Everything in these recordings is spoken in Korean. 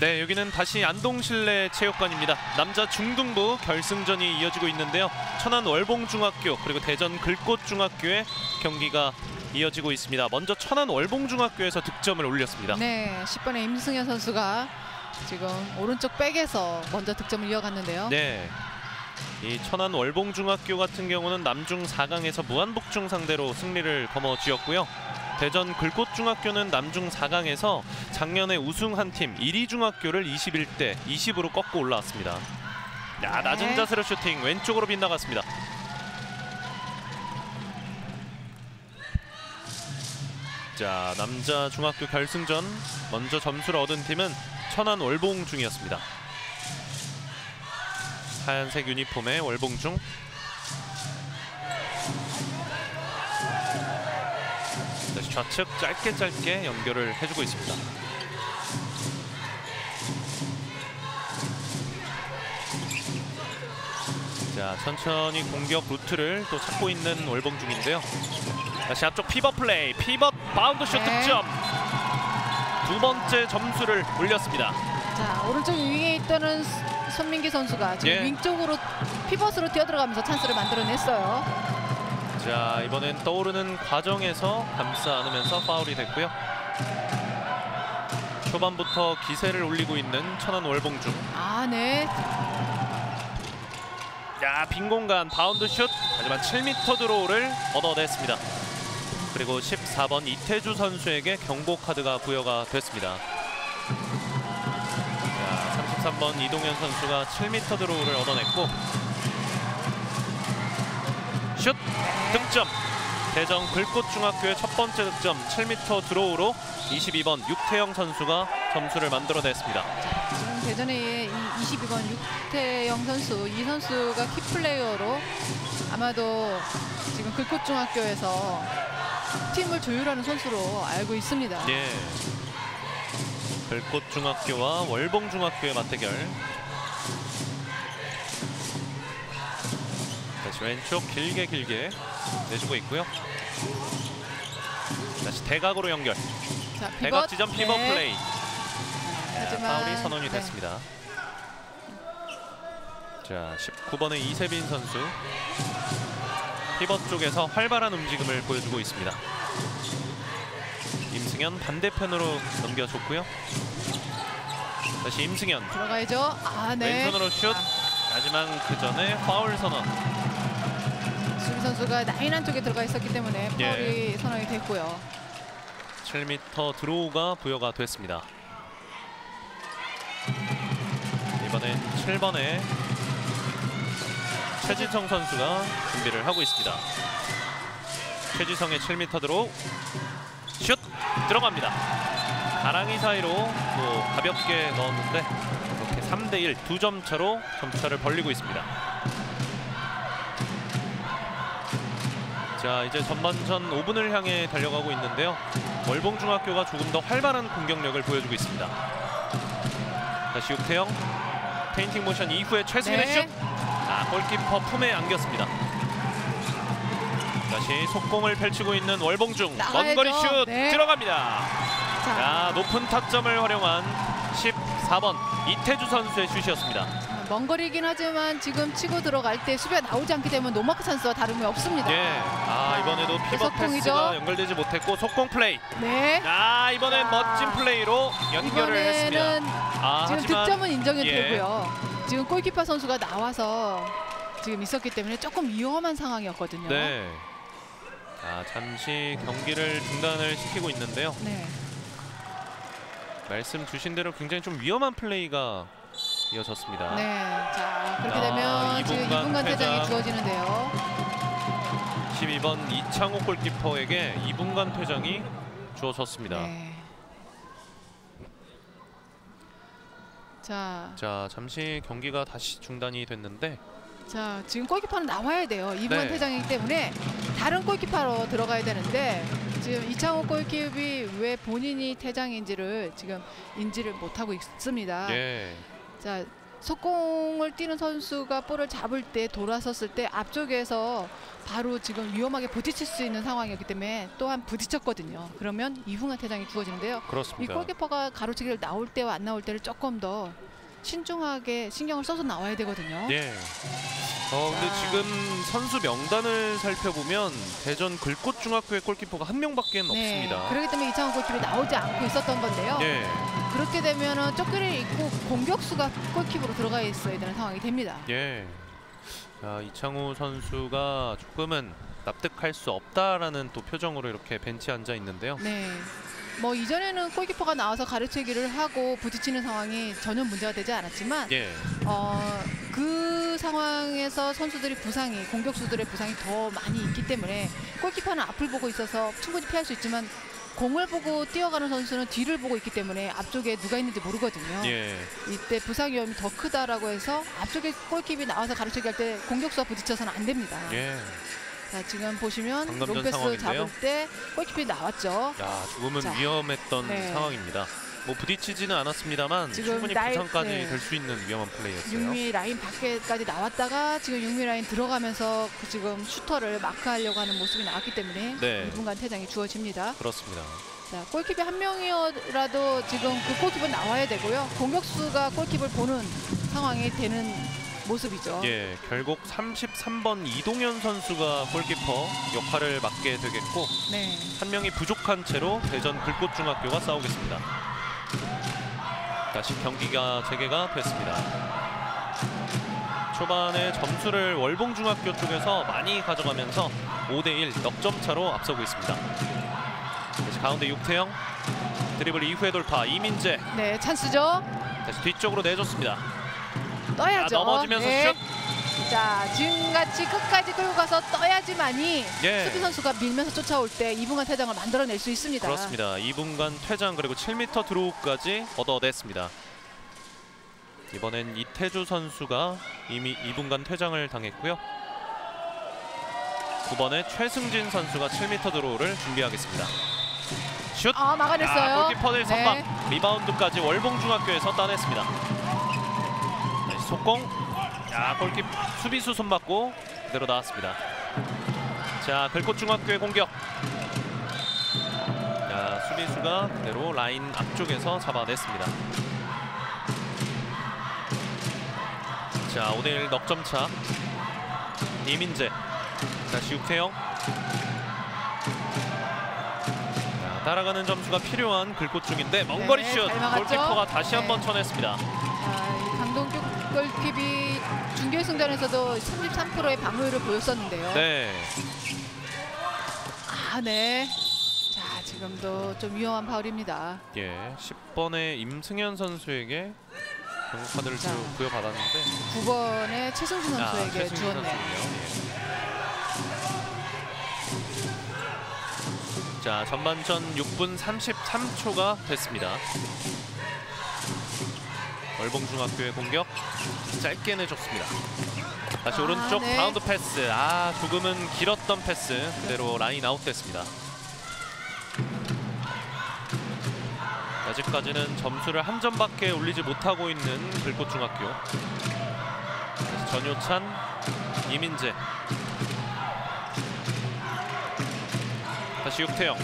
네, 여기는 다시 안동실내체육관입니다. 남자 중등부 결승전이 이어지고 있는데요. 천안 월봉중학교 그리고 대전 글꽃중학교의 경기가 이어지고 있습니다. 먼저 천안 월봉중학교에서 득점을 올렸습니다. 네, 10번의 임승현 선수가 지금 오른쪽 백에서 먼저 득점을 이어갔는데요. 네, 이 천안 월봉중학교 같은 경우는 남중 4강에서 무한복중 상대로 승리를 거머쥐었고요. 대전 글꽃중학교는 남중 4강에서 작년에 우승한 팀 1위 중학교를 21대 20으로 꺾고 올라왔습니다. 야, 낮은 자세로 슈팅 왼쪽으로 빗나갔습니다. 자, 남자 중학교 결승전 먼저 점수를 얻은 팀은 천안 월봉중이었습니다. 하얀색 유니폼의 월봉중. 다시 좌측 짧게 연결을 해주고 있습니다. 자, 천천히 공격 루트를 또 찾고 있는 월봉중인데요. 다시 앞쪽 피벗 플레이, 피벗 바운드 슛 득점. 두 번째 점수를 올렸습니다. 자, 오른쪽 윙에 있던 손민기 선수가 지금 윙 쪽으로 피벗으로 뛰어들어가면서 찬스를 만들어냈어요. 자, 이번엔 떠오르는 과정에서 감싸 안으면서 파울이 됐고요. 초반부터 기세를 올리고 있는 천안 월봉중. 아, 네. 야, 빈 공간 바운드 슛. 하지만 7m 드로우를 얻어냈습니다. 그리고 14번 이태주 선수에게 경고 카드가 부여가 됐습니다. 자, 33번 이동현 선수가 7m 드로우를 얻어냈고 슛 득점. 대전 글꽃중학교의 첫 번째 득점 7m 드로우로 22번 육태영 선수가 점수를 만들어냈습니다. 지금 대전의 22번 육태영 선수, 이 선수가 키플레이어로 아마도 지금 글꽃중학교에서 팀을 조율하는 선수로 알고 있습니다. 예. 글꽃중학교와 월봉중학교의 맞대결. 다시 왼쪽 길게 내주고 있고요. 다시 대각으로 연결. 자, 대각 지점 피벗 네. 플레이. 하지만 파울이 선언이 됐습니다. 자, 19번의 이세빈 선수. 피벗 쪽에서 활발한 움직임을 보여주고 있습니다. 임승현 반대편으로 넘겨줬고요. 다시 임승현. 들어가야죠. 아, 네. 왼손으로 슛. 하지만 그 전에 파울 선언. 수비 선수가 라인 안쪽에 들어가 있었기 때문에 파울이 선언이 됐고요. 7m 드로우가 부여가 됐습니다. 이번엔 7번에 최지성 선수가 준비를 하고 있습니다. 최지성의 7m 드로우 슛 들어갑니다. 가랑이 사이로 또 가볍게 넣었는데 이렇게 3대1 2점 차로 점차를 벌리고 있습니다. 자, 이제 전반전 5분을 향해 달려가고 있는데요. 월봉중학교가 조금 더 활발한 공격력을 보여주고 있습니다. 다시 육태영 페인팅 모션 이후에 최승현의 슛. 아, 골키퍼 품에 안겼습니다. 다시 속공을 펼치고 있는 월봉중. 먼 거리 슛 들어갑니다. 자, 높은 타점을 활용한 14번 이태주 선수의 슛이었습니다. 먼 거리긴 하지만 지금 치고 들어갈 때 수비가 나오지 않기 때문에 노마크 찬스와 다름이 없습니다. 예. 아, 이번에도 피벗 패스가 연결되지 못했고 속공 플레이. 네. 아, 이번엔 멋진 플레이로 연결을 했습니다. 아, 지금 하지만, 득점은 인정이 되고요. 지금 골키퍼 선수가 나와서 지금 있었기 때문에 조금 위험한 상황이었거든요. 네. 자, 잠시 경기를 중단을 시키고 있는데요. 네. 말씀 주신 대로 굉장히 좀 위험한 플레이가 이어졌습니다. 네. 자, 그렇게 되면 지금 2분간 퇴장이 주어지는데요. 12번 이창호 골키퍼에게 2분간 퇴장이 주어졌습니다. 네. 자, 잠시 경기가 다시 중단이 됐는데 자, 지금 골키퍼는 나와야 돼요. 2분간 퇴장이기 때문에 다른 골키퍼로 들어가야 되는데 지금 이창호 골키퍼이 왜 본인이 퇴장인지를 지금 인지를 못하고 있습니다. 예. 자, 속공을 뛰는 선수가 볼을 잡을 때 돌아섰을 때 앞쪽에서 바로 지금 위험하게 부딪힐 수 있는 상황이었기 때문에 또한 부딪혔거든요. 그러면 이후한 퇴장이 주어지는데요. 이 그렇습니다. 골키퍼가 가로채기를 나올 때와 안 나올 때를 조금 더 신중하게 신경을 써서 나와야 되거든요. 예. 근데 자. 지금 선수 명단을 살펴보면 대전 글꽃중학교의 골키퍼가 한 명밖에 없습니다. 그렇기 때문에 이창호 골키퍼이 나오지 않고 있었던 건데요. 예. 그렇게 되면은 쪼끼를 입고 공격수가 골키퍼로 들어가 있어야 되는 상황이 됩니다. 예. 자, 이창호 선수가 조금은 납득할 수 없다라는 또 표정으로 이렇게 벤치에 앉아 있는데요. 네. 뭐 이전에는 골키퍼가 나와서 가로채기를 하고 부딪히는 상황이 전혀 문제가 되지 않았지만 예. 그 상황에서 선수들이 부상이 공격수들의 부상이 더 많이 있기 때문에 골키퍼는 앞을 보고 있어서 충분히 피할 수 있지만 공을 보고 뛰어가는 선수는 뒤를 보고 있기 때문에 앞쪽에 누가 있는지 모르거든요. 예. 이때 부상 위험이 더 크다라고 해서 앞쪽에 골키퍼이 나와서 가로채기 할 때 공격수와 부딪혀서는 안 됩니다. 예. 자, 지금 보시면 방금 전 롱패스 상황인데요. 잡을 때 골키퍼이 나왔죠. 야, 조금은 자, 위험했던 네. 상황입니다. 뭐 부딪히지는 않았습니다만 지금 충분히 부상까지 될 수 있는 위험한 플레이였어요. 육미 라인 밖에까지 나왔다가 지금 육미 라인 들어가면서 지금 슈터를 마크하려고 하는 모습이 나왔기 때문에 네. 2분간 퇴장이 주어집니다. 그렇습니다. 자, 골키퍼 한 명이라도 지금 그 골키퍼 나와야 되고요. 공격수가 골키퍼를 보는 상황이 되는 모습이죠. 예, 결국 33번 이동현 선수가 골키퍼 역할을 맡게 되겠고 네. 한 명이 부족한 채로 대전 글꽃중학교가 싸우겠습니다. 다시 경기가 재개가 됐습니다. 초반에 점수를 월봉중학교 쪽에서 많이 가져가면서 5대1 넉점 차로 앞서고 있습니다. 다시 가운데 육태영 드리블 이후에 돌파 이민재 네, 찬스죠. 다시 뒤쪽으로 내줬습니다. 떠야죠. 넘어지면서 네. 슛. 자, 지금같이 끝까지 끌고 가서 떠야지만이 예. 수비 선수가 밀면서 쫓아올 때 2분간 퇴장을 만들어낼 수 있습니다. 그렇습니다. 2분간 퇴장 그리고 7m 드로우까지 얻어냈습니다. 이번엔 이태주 선수가 이미 2분간 퇴장을 당했고요. 9번에 최승진 선수가 7m 드로우를 준비하겠습니다. 슛! 막아냈어요. 골키퍼들 선방. 네. 리바운드까지 월봉중학교에서 따냈습니다. 다시 속공. 자, 골키퍼 수비수 손 맞고 그대로 나왔습니다. 자, 글꽃중학교의 공격. 자, 수비수가 그대로 라인 앞쪽에서 잡아냈습니다. 자, 5대1 넉점차. 이민재. 다시 육태영. 자, 따라가는 점수가 필요한 글꽃중인데 먼거리 슛. 잘 막았죠? 골키퍼가 다시 네. 한번 쳐냈습니다. 자, 이 강동규 골킵이 준결승전에서도 33%의 방어율을 보였었는데요. 네. 네. 자, 지금도 좀 위험한 파울입니다. 예. 10번의 임승현 선수에게 경고 카드를 자. 부여받았는데 9번의 최승준 선수에게 최승준 주었네요. 선수군요. 예. 자, 전반전 6분 33초가 됐습니다. 월봉중학교의 공격 짧게 내줬습니다. 다시 오른쪽 네. 바운드 패스. 조금은 길었던 패스 그대로 라인 아웃됐습니다. 아직까지는 점수를 한 점밖에 올리지 못하고 있는 글꽃중학교. 다시 전효찬, 이민재. 다시 육태영.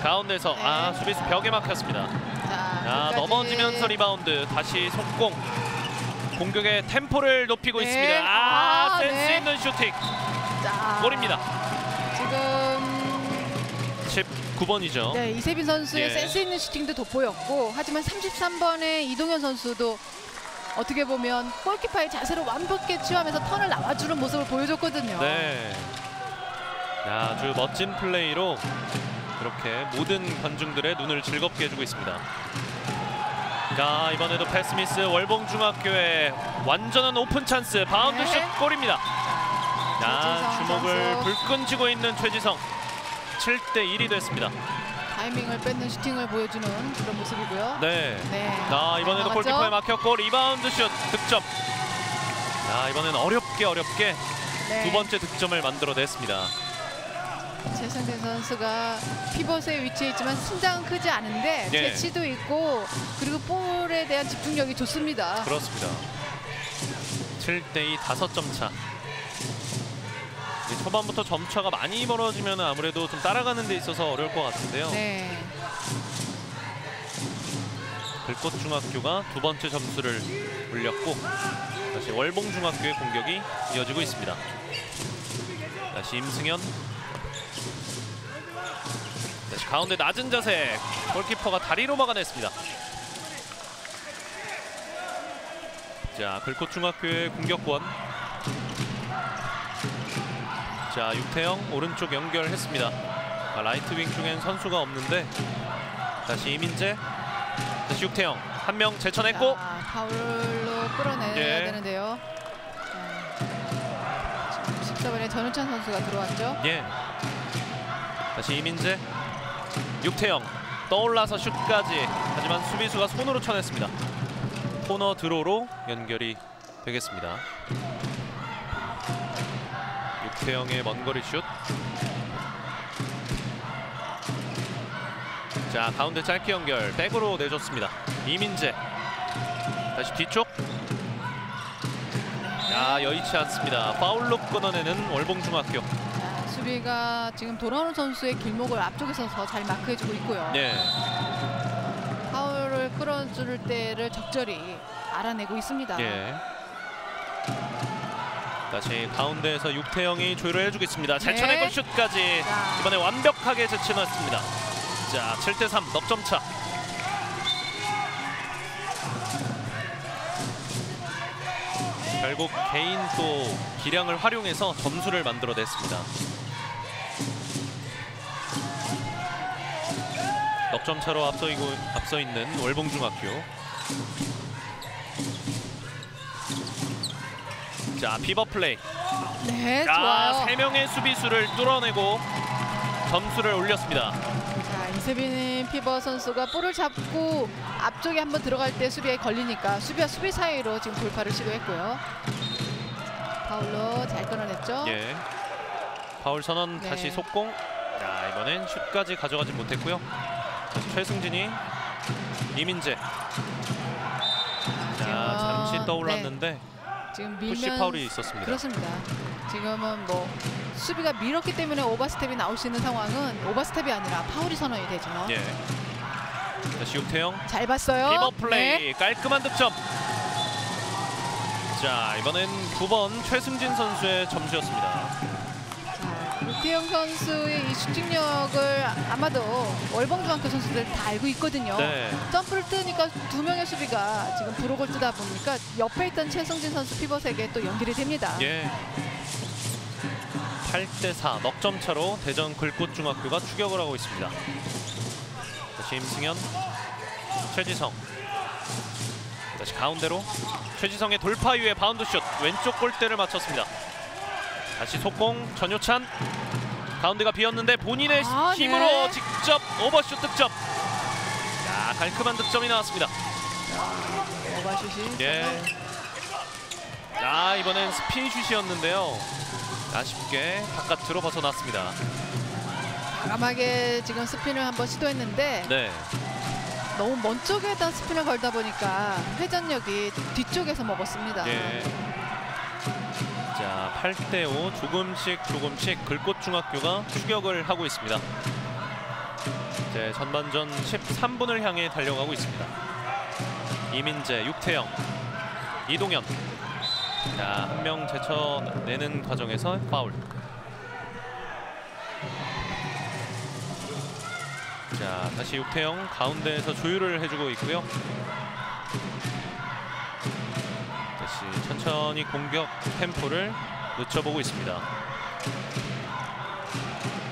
가운데서 네. 수비수 벽에 막혔습니다. 자, 끝까지. 넘어지면서 리바운드. 다시 속공. 공격의 템포를 높이고 네. 있습니다. 센스 네. 있는 슈팅. 자, 골입니다. 지금 19번이죠. 네, 이세빈 선수의 예. 센스 있는 슈팅도 돋보였고, 하지만 33번의 이동현 선수도 어떻게 보면 골키퍼의 자세를 완벽히 취하면서 턴을 나와주는 모습을 보여줬거든요. 네. 아주 멋진 플레이로 이렇게 모든 관중들의 눈을 즐겁게 해주고 있습니다. 자, 이번에도 패스 미스. 월봉중학교의 완전한 오픈 찬스. 바운드 네. 슛 골입니다. 자, 최지성 주목을 선수. 불끈 쥐고 있는 최지성. 7대1이 됐습니다. 타이밍을 뺏는 슈팅을 보여주는 그런 모습이고요. 네. 네. 자, 이번에도 나갔죠? 골키퍼에 막혔고 리바운드 슛 득점. 자, 이번엔 어렵게 네. 두 번째 득점을 만들어냈습니다. 최승진 선수가 피벗에 위치해 있지만 신장은 크지 않은데 예. 재치도 있고 그리고 볼에 대한 집중력이 좋습니다. 그렇습니다. 7대2 5점 차. 이제 초반부터 점차가 많이 벌어지면 아무래도 좀 따라가는 데 있어서 어려울 것 같은데요. 네. 들꽃중학교가 두 번째 점수를 올렸고 다시 월봉중학교의 공격이 이어지고 있습니다. 다시 임승현. 다시 가운데 낮은 자세. 골키퍼가 다리로 막아냈습니다. 자, 들꽃중학교의 공격권. 자, 육태영 오른쪽 연결했습니다. 라이트 윙 쪽엔 선수가 없는데 다시 이민재. 다시 육태영 한 명 제쳐냈고 파울로 끌어내야 예. 되는데요. 14번에 전우찬 선수가 들어왔죠. 예. 다시 이민재. 육태영 떠올라서 슛까지. 하지만 수비수가 손으로 쳐냈습니다. 코너 드로우로 연결이 되겠습니다. 육태영의 먼거리 슛. 자, 가운데 짧게 연결. 백으로 내줬습니다. 이민재. 다시 뒤쪽. 야, 여의치 않습니다. 파울로 끊어내는 월봉중학교. 자, 수비가 지금 돌아오는 선수의 길목을 앞쪽에서 잘 마크해주고 있고요. 네. 파울을 끌어줄 때를 적절히 알아내고 있습니다. 예. 다시 가운데에서 육태영이 조율을 해주겠습니다. 제쳐내고 슛까지. 자. 이번에 완벽하게 제쳐놨습니다. 자, 7대3 넉점 차. 결국 개인 또 기량을 활용해서 점수를 만들어냈습니다. 넉점 차로 앞서 있는 월봉중학교. 자, 피벗 플레이. 네, 자, 좋아요. 3명의 수비수를 뚫어내고 점수를 올렸습니다. 자, 이세빈 피벗 선수가 볼을 잡고 앞쪽에 한번 들어갈 때 수비에 걸리니까 수비와 수비 사이로 지금 돌파를 시도했고요. 파울로 잘 끊어냈죠. 예. 파울 선언. 네. 다시 속공. 자, 이번엔 슛까지 가져가지 못했고요. 다시 최승진이. 이민재. 자, 잠시 떠올랐는데 지금 푸시 밀면 파울이 있었습니다. 그렇습니다. 지금은 뭐 수비가 밀었기 때문에 오버스텝이 나올 수 있는 상황은 오버스텝이 아니라 파울이 선언이 되죠. 예. 다시 육태영. 잘 봤어요. 피벗 플레이. 네. 깔끔한 득점. 자, 이번엔 9번 최승진 선수의 점수였습니다. 자, 육태영 선수의 이 슈팅력을 아마도 월봉중학교 선수들 다 알고 있거든요. 네. 점프를 뜨니까 두 명의 수비가 지금 브록을 뜨다 보니까 옆에 있던 최승진 선수 피벗에게 또 연결이 됩니다. 예. 8대4 넉점 차로 대전 글꽃중학교가 추격을 하고 있습니다. 다시 임승현. 최지성. 다시 가운데로. 최지성의 돌파 이후에 바운드 슛. 왼쪽 골대를 맞췄습니다. 다시 속공. 전효찬. 가운데가 비었는데 본인의 힘으로 네. 직접 오버슛 득점. 자, 깔끔한 득점이 나왔습니다. 오버슛이. 예. 자, 이번엔 스핀슛이었는데요. 아쉽게 바깥으로 벗어났습니다. 과감하게 지금 스핀을 한번 시도했는데 네. 너무 먼 쪽에다 스핀을 걸다 보니까 회전력이 뒤쪽에서 먹었습니다. 예. 자, 8대5 조금씩 글꽃중학교가 추격을 하고 있습니다. 이제 전반전 13분을 향해 달려가고 있습니다. 이민재, 육태영, 이동현. 자, 한 명 제쳐내는 과정에서 파울. 자, 다시 육태영 가운데에서 조율을 해주고 있고요. 다시 천천히 공격 템포를 늦춰보고 있습니다.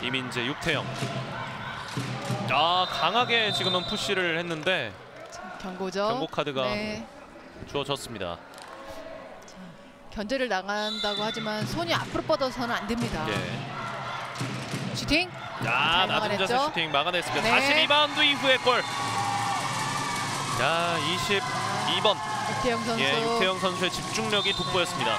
이민재, 육태영. 아, 강하게 지금은 푸시를 했는데 경고죠. 경고 카드가 네. 주어졌습니다. 견제를 나간다고 하지만 손이 앞으로 뻗어서는 안 됩니다. 예. 슈팅. 자, 잘 낮은 자세 막아냈죠? 슈팅 막아냈습니다. 네. 다시 리바운드 이후의 골. 자, 22번. 육태영 선수. 예, 육태영 선수의 집중력이 돋보였습니다.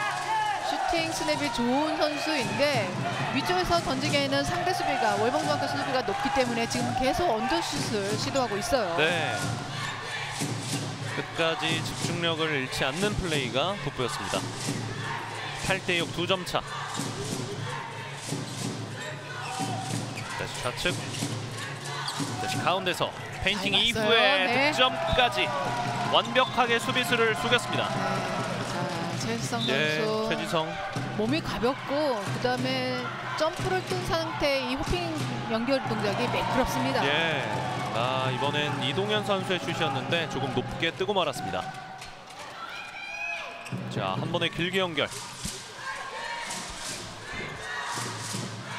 슈팅 스냅이 좋은 선수인데 위쪽에서 던지기에는 상대 수비가 월봉중학교 수비가 높기 때문에 지금 계속 언더슛을 시도하고 있어요. 네. 끝까지 집중력을 잃지 않는 플레이가 돋보였습니다. 8대6 2점 차. 다시 좌측. 다시 가운데서 페인팅 잘 이후에 봤어요. 네. 득점까지 완벽하게 수비수를 속였습니다. 자, 최지성 네, 선수 최지성. 몸이 가볍고 그다음에 점프를 뜬 상태의 이 호핑 연결 동작이 매끄럽습니다. 예. 아, 이번엔 이동현 선수의 슛이었는데 조금 높게 뜨고 말았습니다. 자, 한 번에 길게 연결.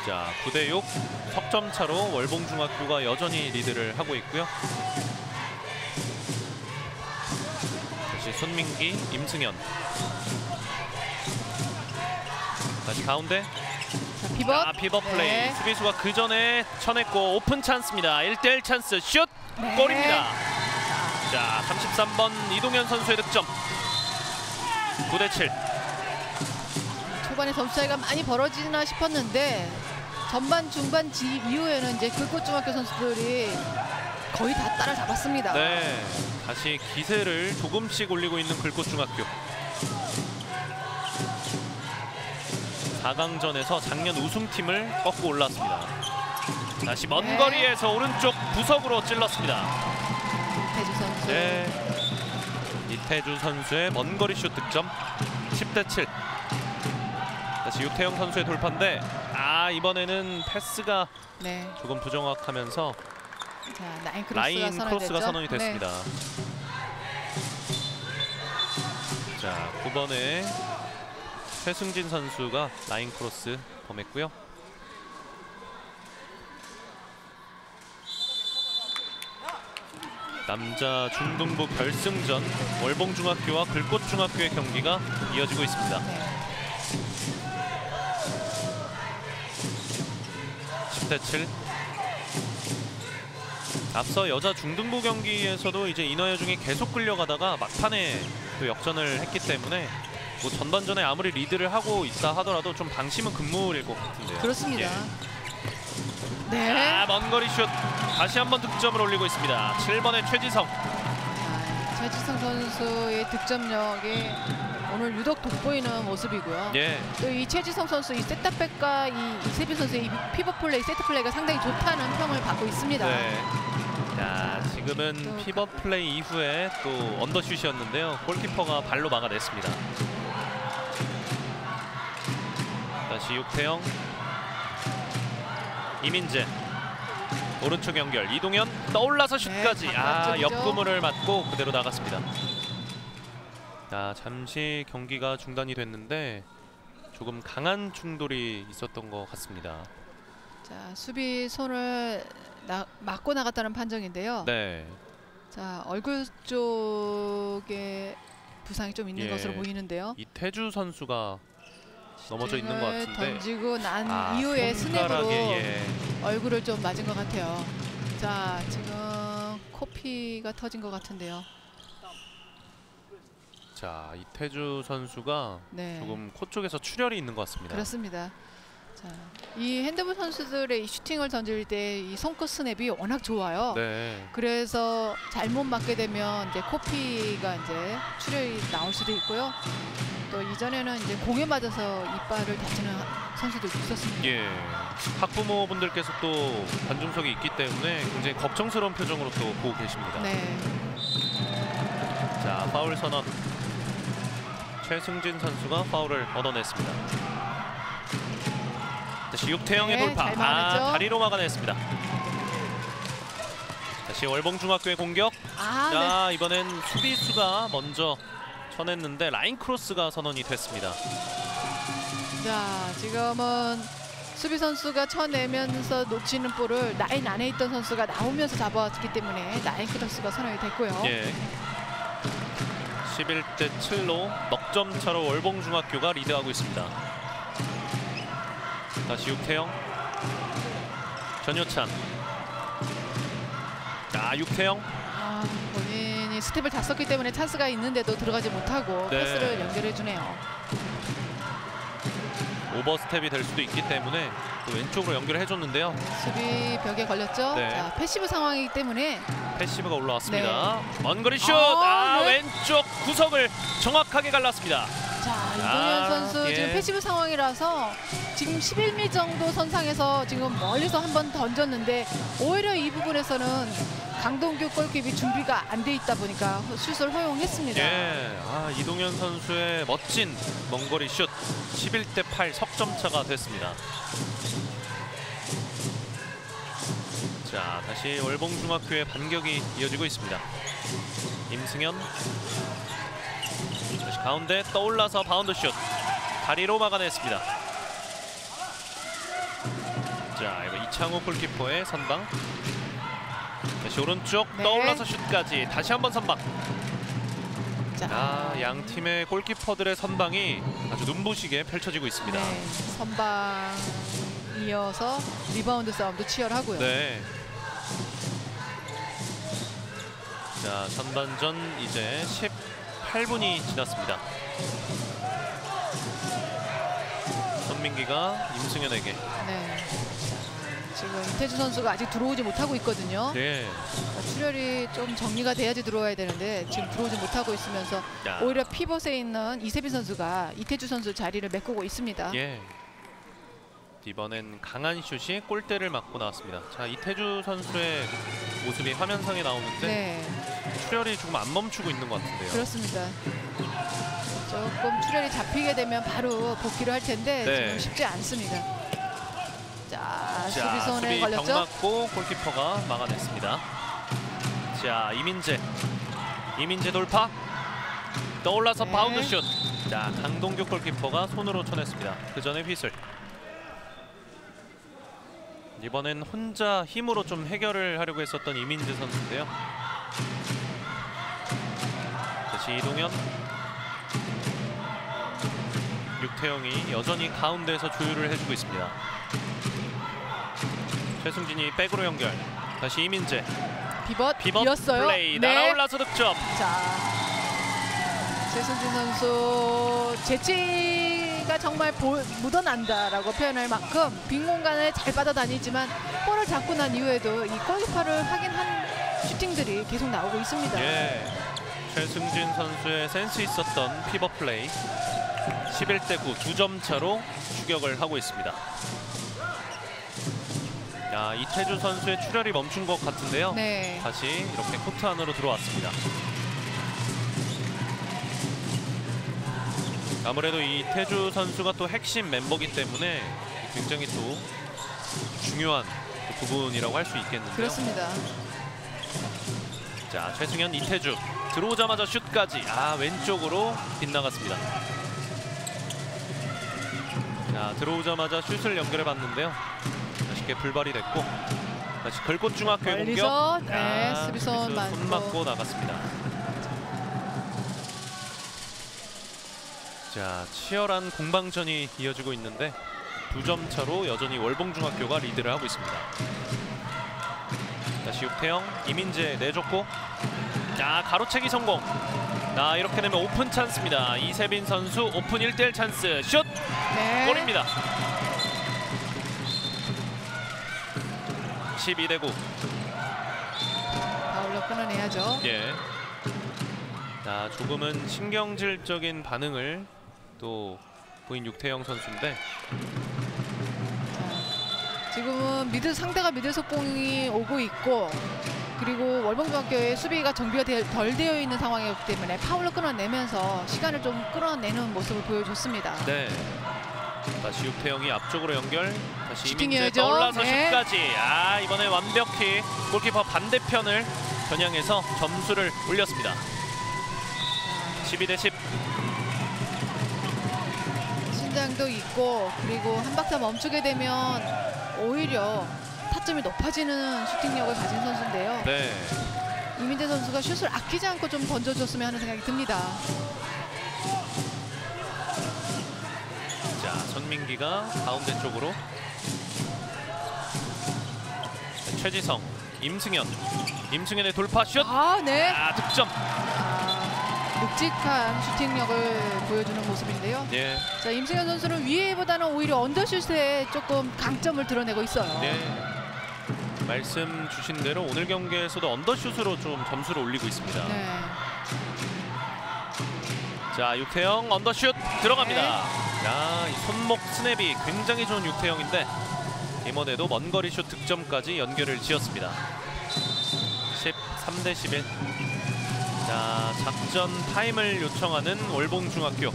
자, 9대6 석점 차로 월봉중학교가 여전히 리드를 하고 있고요. 다시 손민기, 임승현. 다시 가운데. 자, 피벗. 피벗 플레이. 네. 수비수가 그 전에 쳐냈고 오픈 찬스입니다. 1대1 찬스 슛. 네. 골입니다. 자, 33번 이동현 선수의 득점. 9대7. 초반에 점수 차이가 많이 벌어지나 싶었는데 전반 중반 이후에는 이제 글꽃중학교 선수들이 거의 다 따라잡았습니다. 네, 다시 기세를 조금씩 올리고 있는 글꽃중학교. 4강전에서 작년 우승팀을 꺾고 올랐습니다. 다시 먼 네. 거리에서 오른쪽 구석으로 찔렀습니다. 이태주 선수. 네, 이태주 선수의 먼 거리 슛 득점. 10대7. 다시 유태영 선수의 돌파인데 이번에는 패스가 네. 조금 부정확하면서 자, 라인 크로스가 선언이 네. 됐습니다. 자, 9번에 최승진 선수가 라인 크로스 범했고요. 남자 중등부 결승전 월봉중학교와 글꽃중학교의 경기가 이어지고 있습니다. 네. 10대7. 앞서 여자 중등부 경기에서도 이제 인하여중이 계속 끌려가다가 막판에 또 역전을 했기 때문에 뭐 전반전에 아무리 리드를 하고 있다 하더라도 좀 방심은 금물일 것 같은데요. 그렇습니다. 예. 네. 먼 거리 슛 다시 한번 득점을 올리고 있습니다. 7번의 최지성. 자, 최지성 선수의 득점력이 오늘 유독 돋보이는 모습이고요. 예. 또 이 최지성 선수 이 세터백과 이 이세빈 선수의 이 피벗 플레이, 세트 플레이가 상당히 좋다는 평을 받고 있습니다. 네. 자, 지금은 또 피벗 플레이 이후에 또 언더슛이었는데요. 골키퍼가 발로 막아냈습니다. 다시 육태영, 이민재, 오른쪽 연결, 이동현 떠올라서 슛까지. 네, 바깥쪽이죠. 옆구물을 맞고 그대로 나갔습니다. 자, 잠시 경기가 중단이 됐는데 조금 강한 충돌이 있었던 것 같습니다. 자, 수비 손을 맞고 나갔다는 판정인데요. 네. 자, 얼굴 쪽에 부상이 좀 있는 예. 것으로 보이는데요. 이태주 선수가 넘어져 있는 것 같은데. 던지고 난 이후에 스냅으로 예. 얼굴을 좀 맞은 것 같아요. 자, 지금 코피가 터진 것 같은데요. 자, 이태주 선수가 네. 조금 코 쪽에서 출혈이 있는 것 같습니다. 그렇습니다. 자, 이 핸드볼 선수들의 이 슈팅을 던질 때 이 손끝 스냅이 워낙 좋아요. 네. 그래서 잘못 맞게 되면 이제 코피가 이제 출혈이 나올 수도 있고요. 또 이전에는 이제 공에 맞아서 이빨을 다치는 선수도 있었습니다. 예. 학부모분들께서 또 관중석이 있기 때문에 굉장히 걱정스러운 표정으로 또 보고 계십니다. 네. 자, 파울 선언. 최승진 선수가 파울을 얻어냈습니다. 다시 육태영의 네, 돌파. 잘 막아냈죠. 다리로 막아냈습니다. 다시 월봉중학교의 공격. 자, 네. 이번엔 수비수가 먼저 쳐냈는데 라인 크로스가 선언이 됐습니다. 자, 지금은 수비 선수가 쳐내면서 놓치는 볼을 라인 안에 있던 선수가 나오면서 잡았기 때문에 라인 크로스가 선언이 됐고요. 예. 11대7로 넉 점 차로 월봉중학교가 리드하고 있습니다. 다시 육태영, 전효찬. 자, 육태영. 본인이 스텝을 다 썼기 때문에 찬스가 있는데도 들어가지 못하고 네. 패스를 연결해 주네요. 오버스텝이 될 수도 있기 때문에 또 왼쪽으로 연결을 해줬는데요. 수비 벽에 걸렸죠. 네. 자, 패시브 상황이기 때문에 패시브가 올라왔습니다. 네. 먼거리 슛! 네. 왼쪽 구석을 정확하게 갈랐습니다. 자, 이동현 선수 예. 지금 패시브 상황이라서 지금 11m 정도 선상에서 지금 멀리서 한번 던졌는데 오히려 이 부분에서는 강동규 골키퍼 준비가 안 돼 있다 보니까 슛을 허용했습니다. 예, 이동현 선수의 멋진 먼거리 슛 11대 8 석점차가 됐습니다. 자, 다시 월봉중학교의 반격이 이어지고 있습니다. 임승현 다시 가운데 떠올라서 바운드 슛 다리로 막아냈습니다. 자, 이거 이창호 골키퍼의 선방. 다시 오른쪽 네. 떠올라서 슛까지 다시 한번 선방. 자, 양 팀의 골키퍼들의 선방이 아주 눈부시게 펼쳐지고 있습니다. 네, 선방 이어서 리바운드 싸움도 치열하고요. 네. 자, 전반전 이제 18분이 지났습니다. 손민기가 임승현에게. 네. 지금 이태주 선수가 아직 들어오지 못하고 있거든요. 네. 출혈이 좀 정리가 돼야지 들어와야 되는데 지금 들어오지 못하고 있으면서 야. 오히려 피벗에 있는 이세빈 선수가 이태주 선수 자리를 메꾸고 있습니다. 예. 이번엔 강한 슛이 골대를 맞고 나왔습니다. 자, 이태주 선수의 모습이 화면상에 나오는데 네, 출혈이 조금 안 멈추고 있는 것 같은데요. 그렇습니다. 조금 출혈이 잡히게 되면 바로 복귀를 할 텐데 네. 지금 쉽지 않습니다. 자, 자, 수비손에 수비 병 걸렸죠? 맞고 골키퍼가 막아냈습니다. 자, 이민재 돌파. 떠올라서 네. 바운드 슛. 자, 강동규 골키퍼가 손으로 쳐냈습니다. 그 전에 휘슬. 이번엔 혼자 힘으로 좀 해결을 하려고 했었던 이민재 선수인데요. 다시 이동현. 육태영이 여전히 가운데에서 조율을 해주고 있습니다. 최승진이 백으로 연결. 다시 이민재. 비벗 비었어요. 플레이. 네. 날아올라서 득점. 자, 최승진 선수 재치가 정말 묻어난다라고 표현할 만큼 빈 공간을 잘 빠져다니지만 볼을 잡고 난 이후에도 이 골키퍼를 확인한 슈팅들이 계속 나오고 있습니다. 예. 최승진 선수의 센스 있었던 피벗 플레이. 11대 9 2점 차로 추격을 하고 있습니다. 야, 이태주 선수의 출혈이 멈춘 것 같은데요. 네. 다시 이렇게 코트 안으로 들어왔습니다. 아무래도 이태주 선수가 또 핵심 멤버이기 때문에 굉장히 또 중요한 그 부분이라고 할 수 있겠는데요. 그렇습니다. 자, 최승현, 이태주 들어오자마자 슛까지. 왼쪽으로 빗나갔습니다. 자, 들어오자마자 슛을 연결해 봤는데요. 쉽게 불발이 됐고 다시 걸꽃중학교의 멀리서, 공격. 네, 수비손 손 맞고 나갔습니다. 자, 치열한 공방전이 이어지고 있는데 2점 차로 여전히 월봉중학교가 리드를 하고 있습니다. 다시 육태영, 이민재 내줬고, 자, 가로채기 성공. 이렇게 되면 오픈 찬스입니다. 이세빈 선수 오픈 1대1 찬스. 슛! 네. 골입니다. 12대 9. 파울로 끊어내야죠. 예. 자, 조금은 신경질적인 반응을 또 보인 육태영 선수인데. 지금은 상대가 미들 속공이 오고 있고 그리고 월봉중학교의 수비가 정비가 덜 되어 있는 상황이었기 때문에 파울로 끊어내면서 시간을 좀 끌어내는 모습을 보여줬습니다. 네. 다시 육태영이 앞쪽으로 연결. 다시 이민재 슈팅이어야죠. 떠올라서 네. 슛까지. 이번에 완벽히 골키퍼 반대편을 겨냥해서 점수를 올렸습니다. 12대 10. 신장도 있고 그리고 한 박자 멈추게 되면 오히려 타점이 높아지는 슈팅력을 가진 선수인데요. 네. 이민재 선수가 슛을 아끼지 않고 좀 던져줬으면 하는 생각이 듭니다. 자, 손민기가 가운데 쪽으로. 최지성, 임승현의 돌파 슛. 네. 득점. 묵직한 슈팅력을 보여주는 모습인데요. 예. 자, 임승현 선수는 위에보다는 오히려 언더슛에 조금 강점을 드러내고 있어요. 네. 말씀 주신 대로 오늘 경기에서도 언더슛으로 좀 점수를 올리고 있습니다. 네. 자, 유태영 언더슛 들어갑니다. 네. 야, 이 손목 스냅이 굉장히 좋은 유태영인데 이번에도 먼거리 슛 득점까지 연결을 지었습니다. 13대 11. 자, 작전 타임을 요청하는 월봉중학교.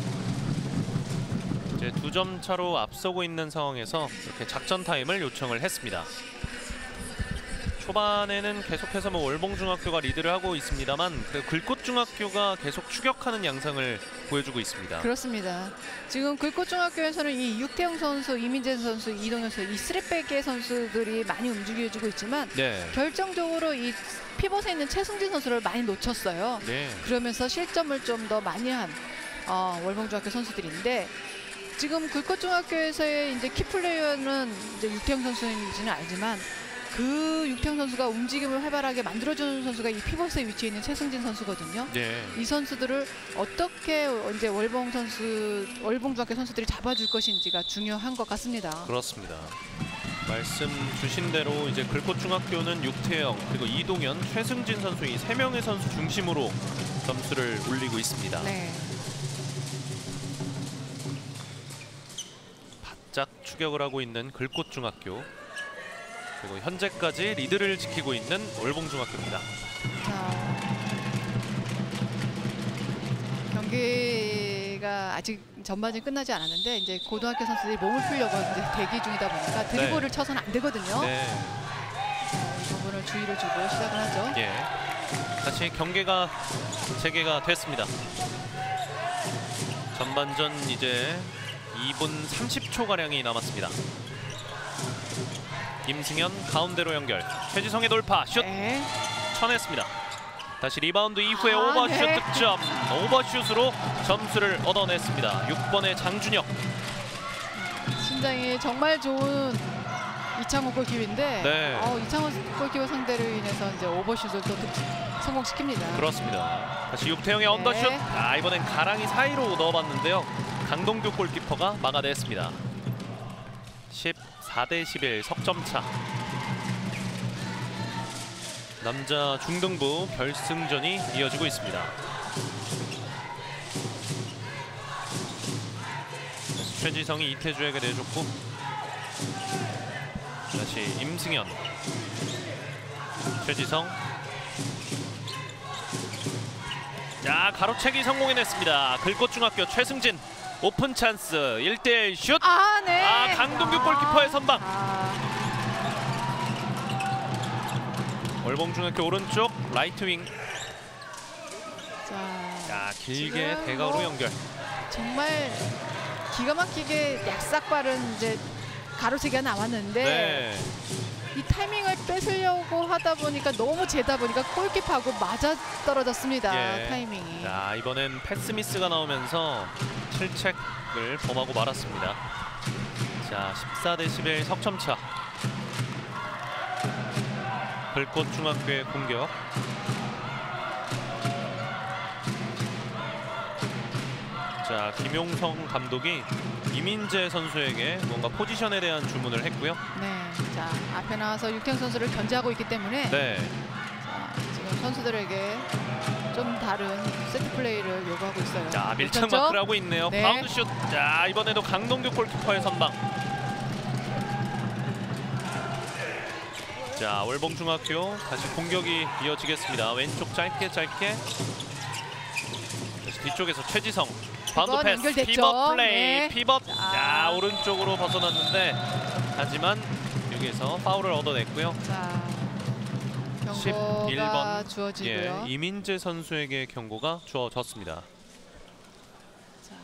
이제 2점 차로 앞서고 있는 상황에서 이렇게 작전 타임을 요청을 했습니다. 초반에는 계속해서 월봉중학교가 리드를 하고 있습니다만 글꽃중학교가 계속 추격하는 양상을 보여주고 있습니다. 그렇습니다. 지금 글꽃중학교에서는 이 육태영 선수, 이민재 선수, 이동현 선수 이 쓰리백의 선수들이 많이 움직여주고 있지만 네. 결정적으로 이 피벗에 있는 최승진 선수를 많이 놓쳤어요. 네. 그러면서 실점을 좀 더 많이 한 월봉중학교 선수들인데 지금 글꽃중학교에서의 이제 키플레이어는 이제 육태영 선수인지는 알지만 그 육태영 선수가 움직임을 활발하게 만들어주는 선수가 이 피벗에 위치해 있는 최승진 선수거든요. 네. 이 선수들을 어떻게 이제 월봉중학교 선수들이 잡아줄 것인지가 중요한 것 같습니다. 그렇습니다. 말씀 주신 대로 이제 글꽃중학교는 육태영 그리고 이동현, 최승진 선수 이 3명의 선수 중심으로 점수를 올리고 있습니다. 네. 바짝 추격을 하고 있는 글꽃중학교 그리고 현재까지 리드를 지키고 있는 월봉중학교입니다. 자, 경기가 아직 전반이 끝나지 않았는데 이제 고등학교 선수들이 몸을 풀려고 이제 대기 중이다 보니까 드리블을 쳐서는 안 되거든요. 네. 이 부분을 주의를 주고 시작을 하죠. 예. 다시 경기가 재개가 됐습니다. 전반전 이제 2분 30초 가량이 남았습니다. 임승현 가운데로 연결. 최지성의 돌파 슛 네. 쳐냈습니다. 다시 리바운드 이후에 오버슛 네. 득점. 오버슛으로 점수를 얻어냈습니다. 6번의 장준혁. 신장이 정말 좋은 이창호 골키퍼인데 네. 이창호 골키퍼 상대로 인해서 이제 오버슛을 또 성공시킵니다. 그렇습니다. 다시 육태영의 언더슛. 네. 이번엔 가랑이 사이로 넣어봤는데요. 강동규 골키퍼가 막아냈습니다. 14대 11 석점차. 남자 중등부 결승전이 이어지고 있습니다. 최지성이 이태주에게 내줬고 다시 임승현. 최지성. 자, 가로채기 성공해냈습니다. 글꽃중학교 최승진. 오픈 찬스 1대1 슛. 네. 강동규 골키퍼의 선방. 월봉중학교 오른쪽 라이트 윙. 자, 길게 대각으로 연결. 정말 기가 막히게 약삭 빠른 이제 가로채기가 나왔는데 네. 이 타이밍을 뺏으려고 하다 보니까 너무 재다 보니까 골키퍼하고 맞아 떨어졌습니다. 예. 타이밍이. 자, 이번엔 패스 미스가 나오면서 실책을 범하고 말았습니다. 자, 14대 11 석점차. 글꽃중학교의 공격. 자, 김용성 감독이 이민재 선수에게 뭔가 포지션에 대한 주문을 했고요. 네. 자, 앞에 나와서 육태영 선수를 견제하고 있기 때문에 네. 자, 지금 선수들에게 좀 다른 세트 플레이를 요구하고 있어요. 자, 밀착 그렇죠? 마크를 하고 있네요. 네. 바운드 슛. 자, 이번에도 강동규 골키퍼의 선방. 자, 월봉중학교 다시 공격이 이어지겠습니다. 왼쪽 짧게 다시 뒤쪽에서 최지성. 바운드 패스. 연결됐죠. 피벗 플레이. 네. 피벗. 자, 오른쪽으로 벗어났는데 하지만 여기에서 파울을 얻어냈고요. 자, 경고가 11번 주어지고요. 이민재 선수에게 경고가 주어졌습니다. 자,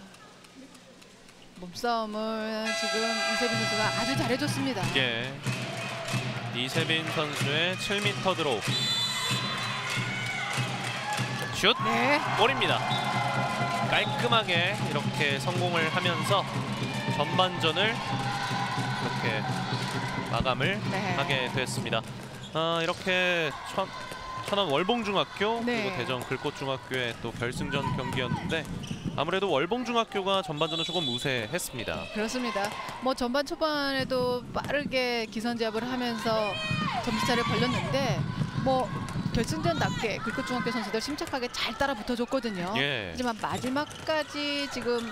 몸싸움을 지금 이세빈 선수가 아주 잘해줬습니다. 예. 이세빈 선수의 7m 드로우. 슛! 네. 골입니다. 깔끔하게 이렇게 성공을 하면서 전반전을 이렇게 마감을 네. 하게 됐습니다. 이렇게 천안 월봉중학교 네. 그리고 대전 글꽃중학교의 또 결승전 경기였는데 아무래도 월봉중학교가 전반전은 조금 우세했습니다. 그렇습니다. 뭐 전반 초반에도 빠르게 기선제압을 하면서 점수차를 벌렸는데 뭐 결승전답게 글꽃중학교 선수들 침착하게 잘 따라 붙어줬거든요. 예. 하지만 마지막까지 지금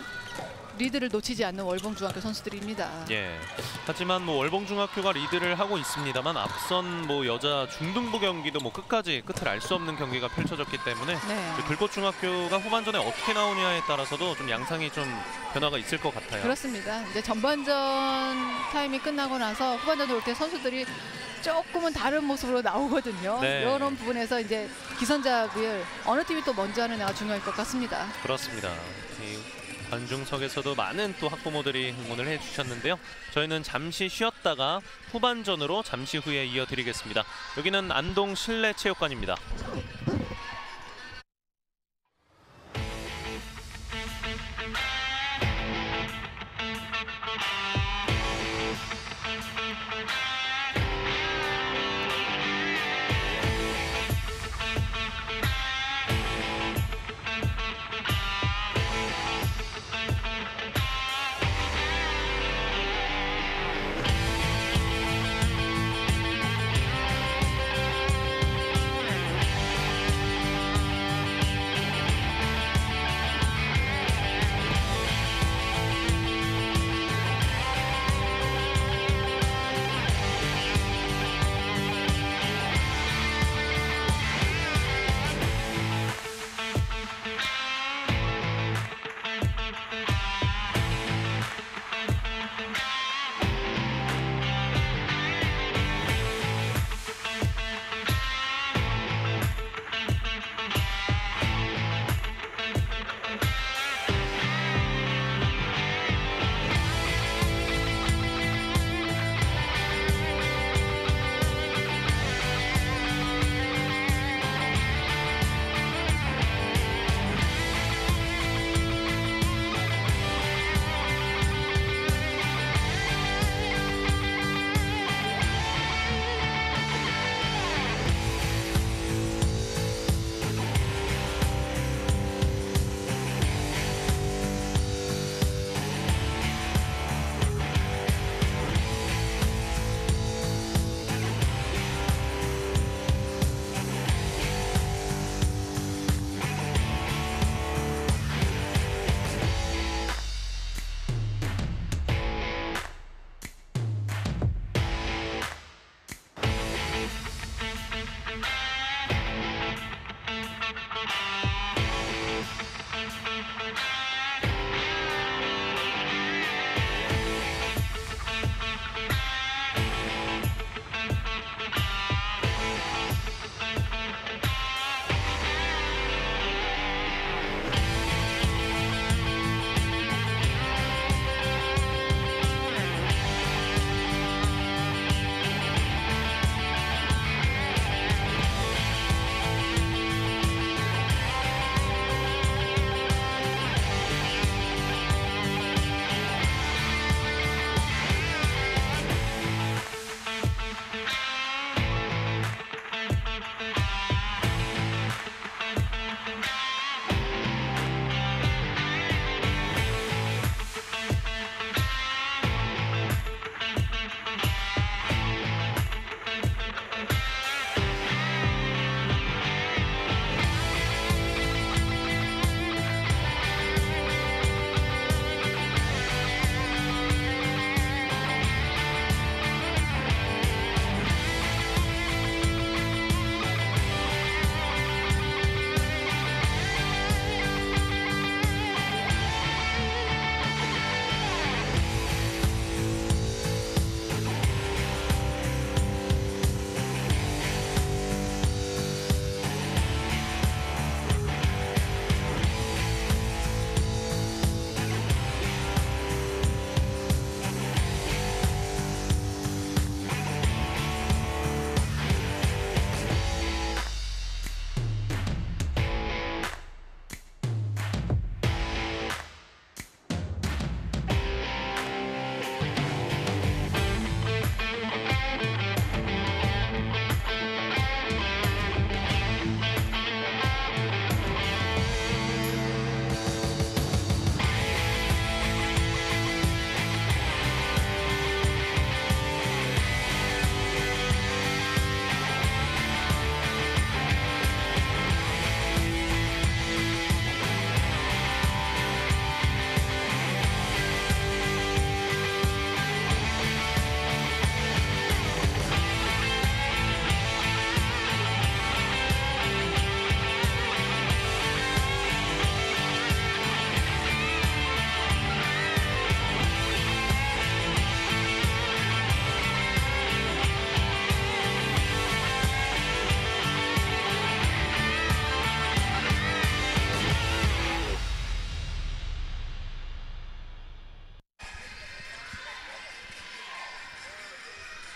리드를 놓치지 않는 월봉중학교 선수들입니다. 예. 하지만 뭐 월봉중학교가 리드를 하고 있습니다만 앞선 뭐 여자 중등부 경기도 뭐 끝까지 끝을 알 수 없는 경기가 펼쳐졌기 때문에 네. 글꽃중학교가 후반전에 어떻게 나오냐에 따라서도 좀 양상이 좀 변화가 있을 것 같아요. 그렇습니다. 이제 전반전 타임이 끝나고 나서 후반전으로 올 때 선수들이 조금은 다른 모습으로 나오거든요. 네. 이런 부분에서 이제 기선제압을 어느 팀이 또 먼저 하느냐가 중요할 것 같습니다. 그렇습니다. 이 관중석에서도 많은 또 학부모들이 응원을 해주셨는데요. 저희는 잠시 쉬었다가 후반전으로 잠시 후에 이어드리겠습니다. 여기는 안동 실내체육관입니다.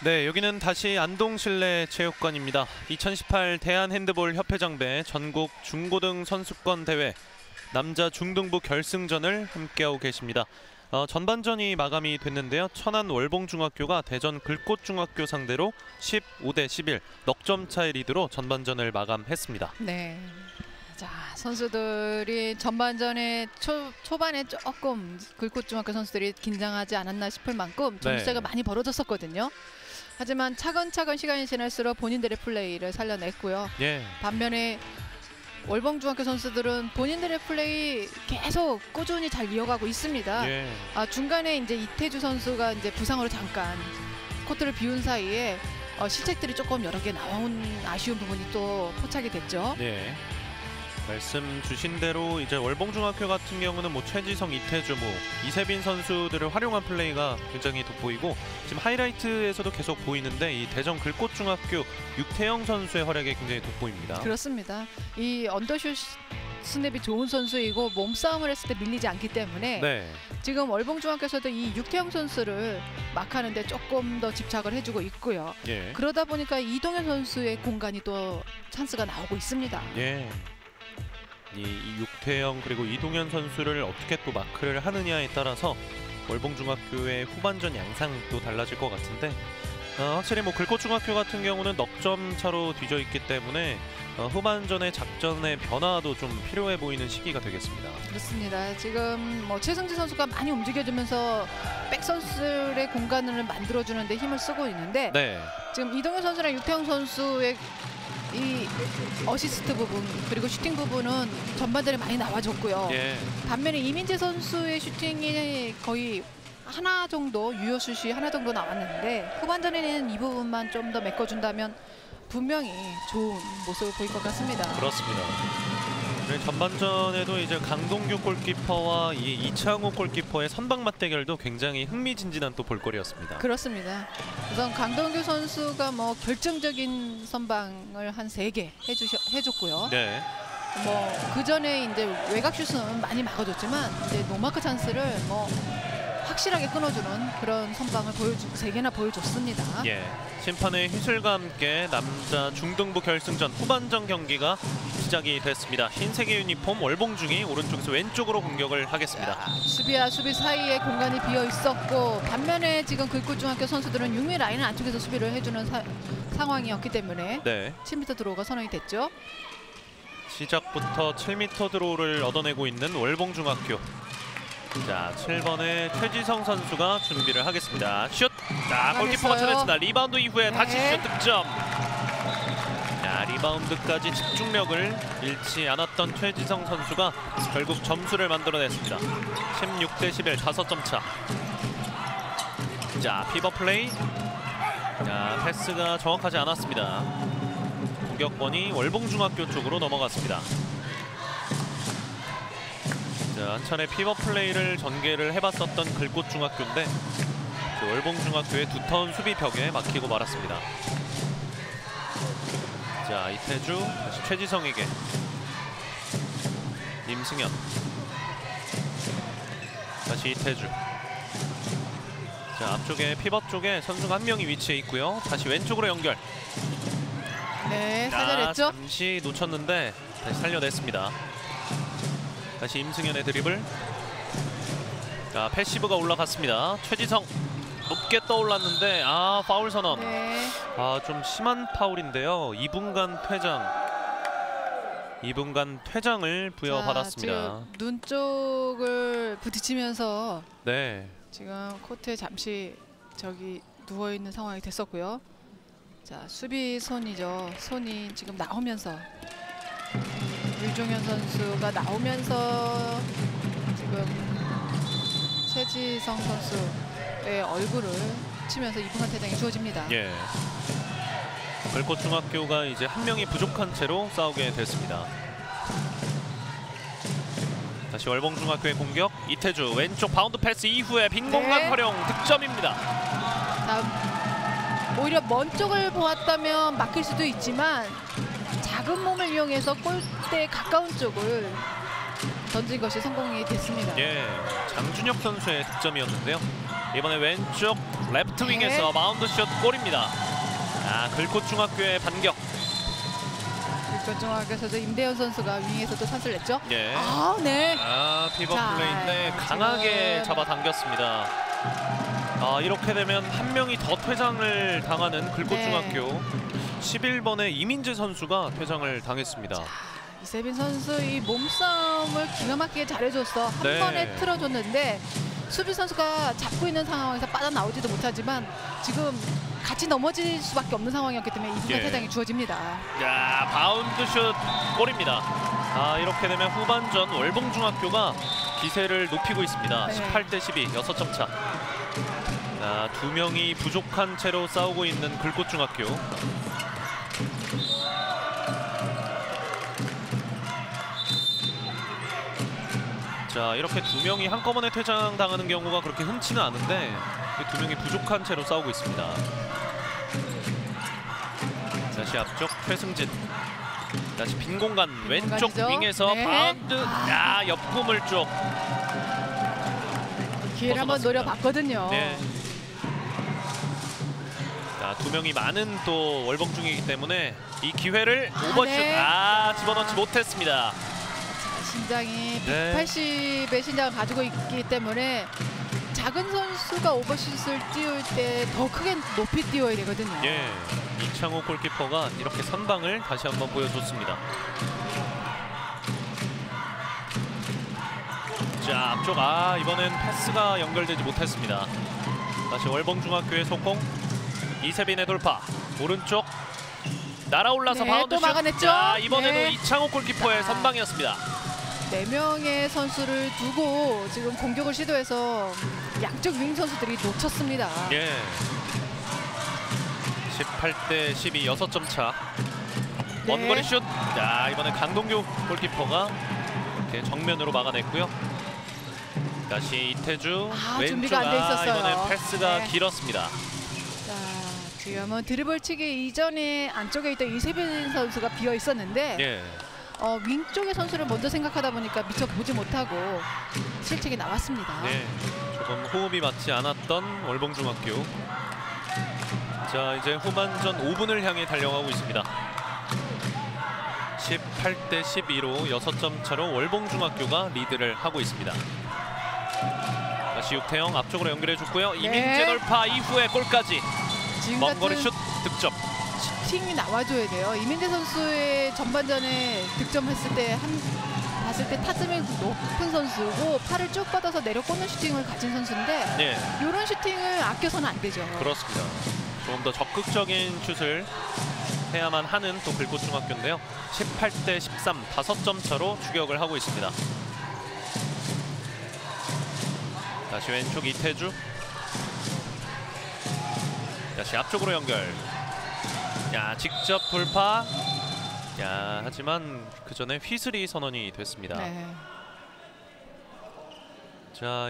네, 여기는 다시 안동 실내 체육관입니다. 2018 대한핸드볼협회장배 전국 중고등 선수권 대회 남자 중등부 결승전을 함께하고 계십니다. 전반전이 마감이 됐는데요. 천안 월봉중학교가 대전 글꽃중학교 상대로 15대 11 넉점 차의 리드로 전반전을 마감했습니다. 네. 자, 선수들이 전반전에 초반에 조금 글꽃중학교 선수들이 긴장하지 않았나 싶을 만큼 점수차가 많이 벌어졌었거든요. 하지만 차근차근 시간이 지날수록 본인들의 플레이를 살려냈고요. 예. 반면에 월봉중학교 선수들은 본인들의 플레이 계속 꾸준히 잘 이어가고 있습니다. 예. 중간에 이제 이태주 선수가 이제 부상으로 잠깐 코트를 비운 사이에 실책들이 조금 여러 개 나온 아쉬운 부분이 또 포착이 됐죠. 네. 말씀 주신 대로 이제 월봉중학교 같은 경우는 뭐 최지성, 이태주, 뭐 이세빈 선수들을 활용한 플레이가 굉장히 돋보이고 지금 하이라이트에서도 계속 보이는데 이 대전 글꽃중학교 육태영 선수의 활약이 굉장히 돋보입니다. 그렇습니다. 이 언더슛 스냅이 좋은 선수이고 몸싸움을 했을 때 밀리지 않기 때문에 네. 지금 월봉중학교에서도 이 육태영 선수를 막하는데 조금 더 집착을 해주고 있고요. 예. 그러다 보니까 이동현 선수의 공간이 또 찬스가 나오고 있습니다. 예. 이 육태영 그리고 이동현 선수를 어떻게 또 마크를 하느냐에 따라서 월봉중학교의 후반전 양상도 달라질 것 같은데 확실히 뭐 글꽃중학교 같은 경우는 넉점 차로 뒤져 있기 때문에 후반전의 작전의 변화도 좀 필요해 보이는 시기가 되겠습니다. 그렇습니다. 지금 뭐 최승지 선수가 많이 움직여주면서 백 선수의 공간을 만들어주는데 힘을 쓰고 있는데 네. 지금 이동현 선수랑 육태영 선수의 이 어시스트 부분 그리고 슈팅 부분은 전반전에 많이 나와줬고요. 예. 반면에 이민재 선수의 슈팅이 거의 하나 정도 유효슛이 하나 정도 나왔는데 후반전에는 이 부분만 좀 더 메꿔준다면 분명히 좋은 모습을 보일 것 같습니다. 그렇습니다. 네, 전반전에도 이제 강동규 골키퍼와 이 이창호 골키퍼의 선방 맞대결도 굉장히 흥미진진한 또 볼거리였습니다. 그렇습니다. 우선 강동규 선수가 뭐 결정적인 선방을 한 3개 해줬고요. 네. 뭐 그 전에 이제 외곽 슛은 많이 막아줬지만 이제 노마크 찬스를 뭐 확실하게 끊어주는 그런 선방을 3개나 보여줬습니다. 예. 심판의 휘슬과 함께 남자 중등부 결승전 후반전 경기가 시작이 됐습니다. 흰색의 유니폼 월봉중이 오른쪽에서 왼쪽으로 공격을 하겠습니다. 수비와 수비 사이에 공간이 비어 있었고 반면에 지금 글꽃중학교 선수들은 6m 라인 안쪽에서 수비를 해주는 상황이었기 때문에 네. 7m 드로우가 선언이 됐죠. 시작부터 7m 드로우를 얻어내고 있는 월봉중학교. 자, 7번의 최지성 선수가 준비를 하겠습니다. 슛! 자, 골키퍼가 쳐냈습니다. 리바운드 이후에 다시 슛 득점. 자, 리바운드까지 집중력을 잃지 않았던 최지성 선수가 결국 점수를 만들어냈습니다. 16대 11, 5점 차. 자, 피버 플레이. 자, 패스가 정확하지 않았습니다. 공격권이 월봉중학교 쪽으로 넘어갔습니다. 자, 한 차례 피버 플레이를 전개를 해봤었던 글꽃중학교인데 월봉중학교의 두터운 수비벽에 막히고 말았습니다. 자, 이태주 다시 최지성에게 임승현 다시 이태주. 자, 앞쪽에 피벗 쪽에 선수가 한 명이 위치해 있고요. 다시 왼쪽으로 연결. 네, 살려냈죠. 잠시 놓쳤는데 다시 살려냈습니다. 다시 임승현의 드리블. 자, 패시브가 올라갔습니다. 최지성 높게 떠올랐는데 파울 선언. 네. 좀 심한 파울인데요. 2분간 퇴장을 부여받았습니다. 지금 눈 쪽을 부딪히면서 네. 지금 코트에 잠시 저기 누워 있는 상황이 됐었고요. 자, 수비 손이죠. 손이 지금 나오면서 류종현 선수가 나오면서 지금 최지성 선수의 얼굴을 치면서 2분간 퇴장이 주어집니다. 예. 글꽃중학교가 이제 한 명이 부족한 채로 싸우게 됐습니다. 다시 월봉중학교의 공격. 이태주 왼쪽 바운드 패스 이후에 빈 공간 활용 득점입니다. 자, 오히려 먼 쪽을 보았다면 막힐 수도 있지만 작은 몸을 이용해서 골대에 가까운 쪽을 던진 것이 성공이 됐습니다. 예, 장준혁 선수의 득점이었는데요. 이번에 왼쪽 레프트 윙에서 마운드슛 골입니다. 글꽃중학교의 반격. 글꽃중학교에서도 임대현 선수가 윙에서도 선수를 냈죠. 예. 네. 피벗 자, 플레이인데 강하게 지금 잡아당겼습니다. 이렇게 되면 한 명이 더 퇴장을 당하는 글꽃중학교. 11번의 이민재 선수가 퇴장을 당했습니다. 이세빈 선수 이 몸싸움을 기가 막히게 잘해줬어. 한 네. 번에 틀어줬는데 수비 선수가 잡고 있는 상황에서 빠져나오지도 못하지만 지금 같이 넘어질 수밖에 없는 상황이었기 때문에 이 순간 퇴장이 주어집니다. 바운드슛 골입니다. 이렇게 되면 후반전 월봉중학교가 기세를 높이고 있습니다. 18대 12, 6점 차. 두 명이 부족한 채로 싸우고 있는 글꽃중학교. 이렇게 두 명이 한꺼번에 퇴장당하는 경우가 그렇게 흔치는 않은데 두 명이 부족한 채로 싸우고 있습니다. 다시 앞쪽 최승진. 다시 빈 공간 왼쪽 윙에서 바운드. 옆구물 쪽. 기회를 한번 노려봤거든요. 네. 두 명이 많은 또 월봉중이기 때문에 이 기회를 오버슛. 집어넣지 못했습니다. 신장이 180의 신장을 가지고 있기 때문에 작은 선수가 오버슛을 띄울 때 더 크게 높이 띄워야 되거든요. 이창호 골키퍼가 이렇게 선방을 다시 한번 보여줬습니다. 앞쪽 이번엔 패스가 연결되지 못했습니다. 다시 월봉중학교의 속공. 이세빈의 돌파. 오른쪽 날아올라서 바운드슛. 또 막아냈죠. 이번에도 이창호 골키퍼의 선방이었습니다. 4명의 선수를 두고 지금 공격을 시도해서 양쪽 윙 선수들이 놓쳤습니다. 18대 12, 6점 차. 원거리 슛. 이번에 강동규 골키퍼가 이렇게 정면으로 막아냈고요. 다시 이태주 왼쪽. 준비가 안 돼 있었어요. 이번에 패스가 길었습니다. 지금은 드리블 치기 이전에 안쪽에 있던 이세빈 선수가 비어 있었는데 윙 쪽의 선수를 먼저 생각하다 보니까 미처 보지 못하고 실책이 나왔습니다. 조금 호흡이 맞지 않았던 월봉중학교. 이제 후반전 5분을 향해 달려가고 있습니다. 18대 12로 6점 차로 월봉중학교가 리드를 하고 있습니다. 다시 육태영 앞쪽으로 연결해줬고요. 이민재 돌파 이후에 골까지. 먼거리 슛 득점. 슈팅이 나와줘야 돼요. 이민재 선수의 전반전에 득점했을 때 봤을 때 타점이 높은 선수고 팔을 쭉 뻗어서 내려 꽂는 슈팅을 가진 선수인데 이런 슈팅을 아껴서는 안 되죠. 그렇습니다. 조금 더 적극적인 슛을 해야만 하는 또 글꽃중학교인데요. 18대 13, 5점 차로 추격을 하고 있습니다. 다시 왼쪽 이태주. 다시 앞쪽으로 연결. 직접 돌파. 하지만 그 전에 휘슬이 선언이 됐습니다.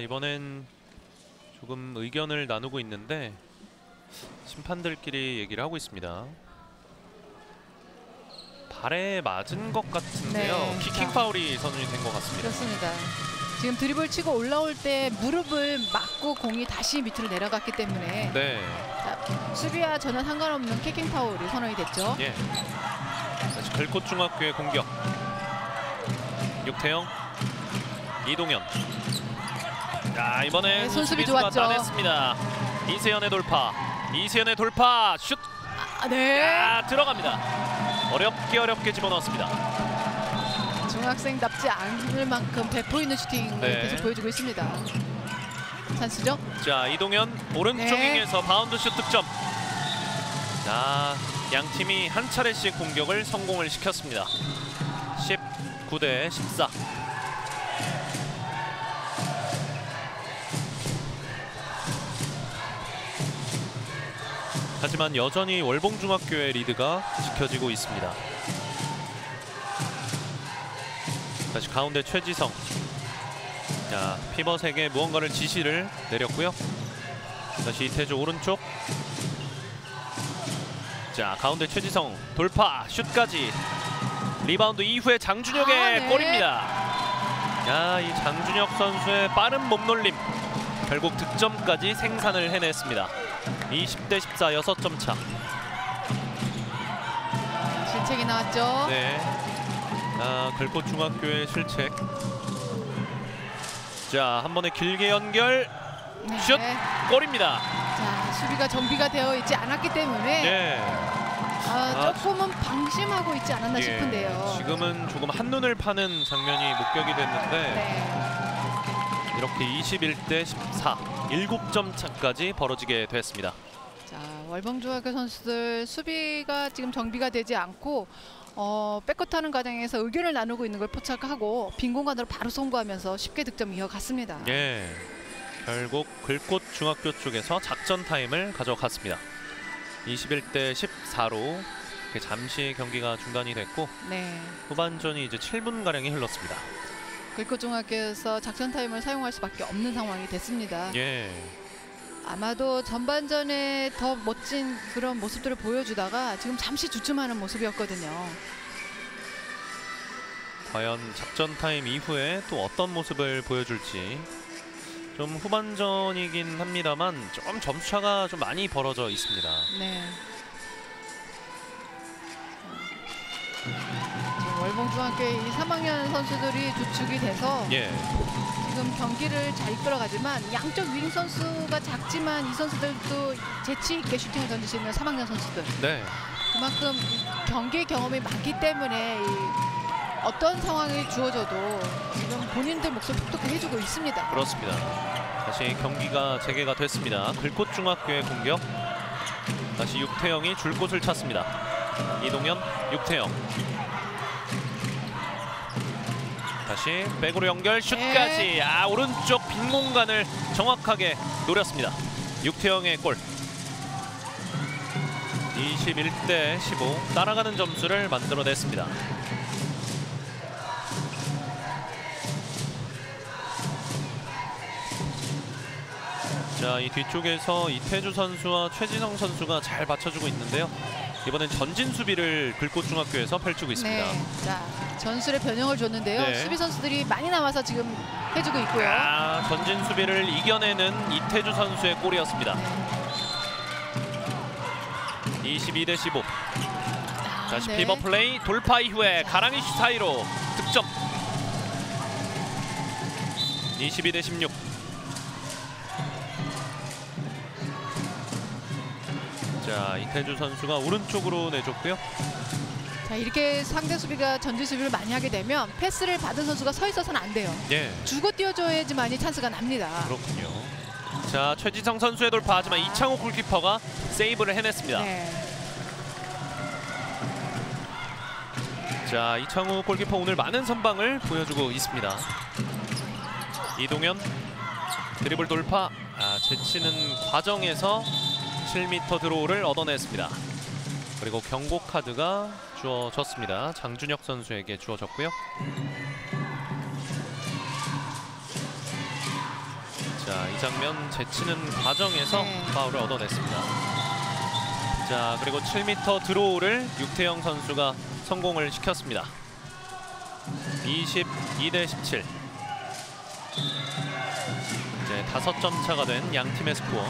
이번엔 조금 의견을 나누고 있는데 심판들끼리 얘기를 하고 있습니다. 발에 맞은 것 같은데요. 키킹 파울이 선언이 된 것 같습니다. 그렇습니다. 지금 드리블 치고 올라올 때 무릎을 맞고 공이 다시 밑으로 내려갔기 때문에 수비와 전혀 상관없는 키킹 파울이 선언이 됐죠. 다시 글꽃중학교의 공격. 육태영, 이동현. 이번에 손수비 좋았죠. 따냈습니다. 이세연의 돌파. 이세연의 돌파 슛. 들어갑니다. 어렵게 집어넣었습니다. 중학생답지 않을 만큼 배포 있는 슈팅을 계속 보여주고 있습니다. 찬스죠? 이동현 오른쪽 윙에서 바운드 슛 득점. 양 팀이 한 차례씩 공격을 성공을 시켰습니다. 19대 14. 하지만 여전히 월봉중학교의 리드가 지켜지고 있습니다. 다시 가운데 최지성. 피벗에게 무언가를 지시를 내렸고요. 다시 이태주 오른쪽. 가운데 최지성 돌파 슛까지. 리바운드 이후에 장준혁의 골입니다. 이 장준혁 선수의 빠른 몸놀림 결국 득점까지 생산을 해냈습니다. 20대 14 6점 차. 실책이 나왔죠. 네. 글꽃 중학교의 실책. 자, 한 번에 길게 연결. 네. 슛! 골입니다. 자, 수비가 정비가 되어 있지 않았기 때문에 네. 조금은 방심하고 있지 않았나 싶은데요. 지금은 조금 한눈을 파는 장면이 목격이 됐는데 네. 이렇게 21대 14 7점 차까지 벌어지게 됐습니다. 자, 월봉중학교 선수들 수비가 지금 정비가 되지 않고 백커트하는 과정에서 의견을 나누고 있는 걸 포착하고 빈 공간으로 바로 송구하면서 쉽게 득점 이어갔습니다. 예. 결국 글꽃 중학교 쪽에서 작전 타임을 가져갔습니다. 21대 14로 잠시 경기가 중단이 됐고 네. 후반전이 이제 7분 가량이 흘렀습니다. 글꽃중학교에서 작전 타임을 사용할 수밖에 없는 상황이 됐습니다. 예. 아마도 전반전에 더 멋진 그런 모습들을 보여주다가 지금 잠시 주춤하는 모습이었거든요. 과연 작전 타임 이후에 또 어떤 모습을 보여줄지. 좀 후반전이긴 합니다만 좀 점수차가 좀 많이 벌어져 있습니다. 네. 지금 월봉중학교의 이 3학년 선수들이 주축이 돼서 예. 지금 경기를 잘 이끌어가지만 양쪽 윙 선수가 작지만 이 선수들도 재치 있게 슈팅을 던지시는 3학년 선수들. 네. 그만큼 경기 경험이 많기 때문에 어떤 상황이 주어져도 지금 본인들 몫을 톡톡히 해주고 있습니다. 그렇습니다. 다시 경기가 재개가 됐습니다. 글꽃 중학교의 공격. 다시 육태영이 줄 곳을 찾습니다. 이동현, 육태영. 다시 백으로 연결 슛까지. 오른쪽 빈 공간을 정확하게 노렸습니다. 육태영의 골. 21대 15 따라가는 점수를 만들어냈습니다. 자, 이 뒤쪽에서 이태주 선수와 최지성 선수가 잘 받쳐주고 있는데요. 이번엔 전진 수비를 글꽃 중학교에서 펼치고 있습니다. 네. 자, 전술의 변형을 줬는데요. 네. 수비 선수들이 많이 나와서 지금 해주고 있고요. 전진 수비를 이겨내는 이태주 선수의 골이었습니다. 네. 22대 15. 다시 네. 피버 플레이 돌파 이후에 가랑이 슛 사이로 득점. 22대 16. 자, 이태주 선수가 오른쪽으로 내줬고요. 자, 이렇게 상대 수비가 전진 수비를 많이 하게 되면 패스를 받은 선수가 서 있어서는 안 돼요. 예. 주고 뛰어줘야지만이 찬스가 납니다. 그렇군요. 자, 최지성 선수의 돌파 하지만 이창호 골키퍼가 세이브를 해냈습니다. 네. 자, 이창호 골키퍼 오늘 많은 선방을 보여주고 있습니다. 이동현 드리블 돌파. 제치는 과정에서 7m 드로우를 얻어냈습니다. 그리고 경고 카드가 주어졌습니다. 장준혁 선수에게 주어졌고요. 자, 이 장면 제치는 과정에서 파울을 얻어냈습니다. 자, 그리고 7m 드로우를 육태영 선수가 성공을 시켰습니다. 22대 17. 이제 5점 차가 된 양 팀의 스코어.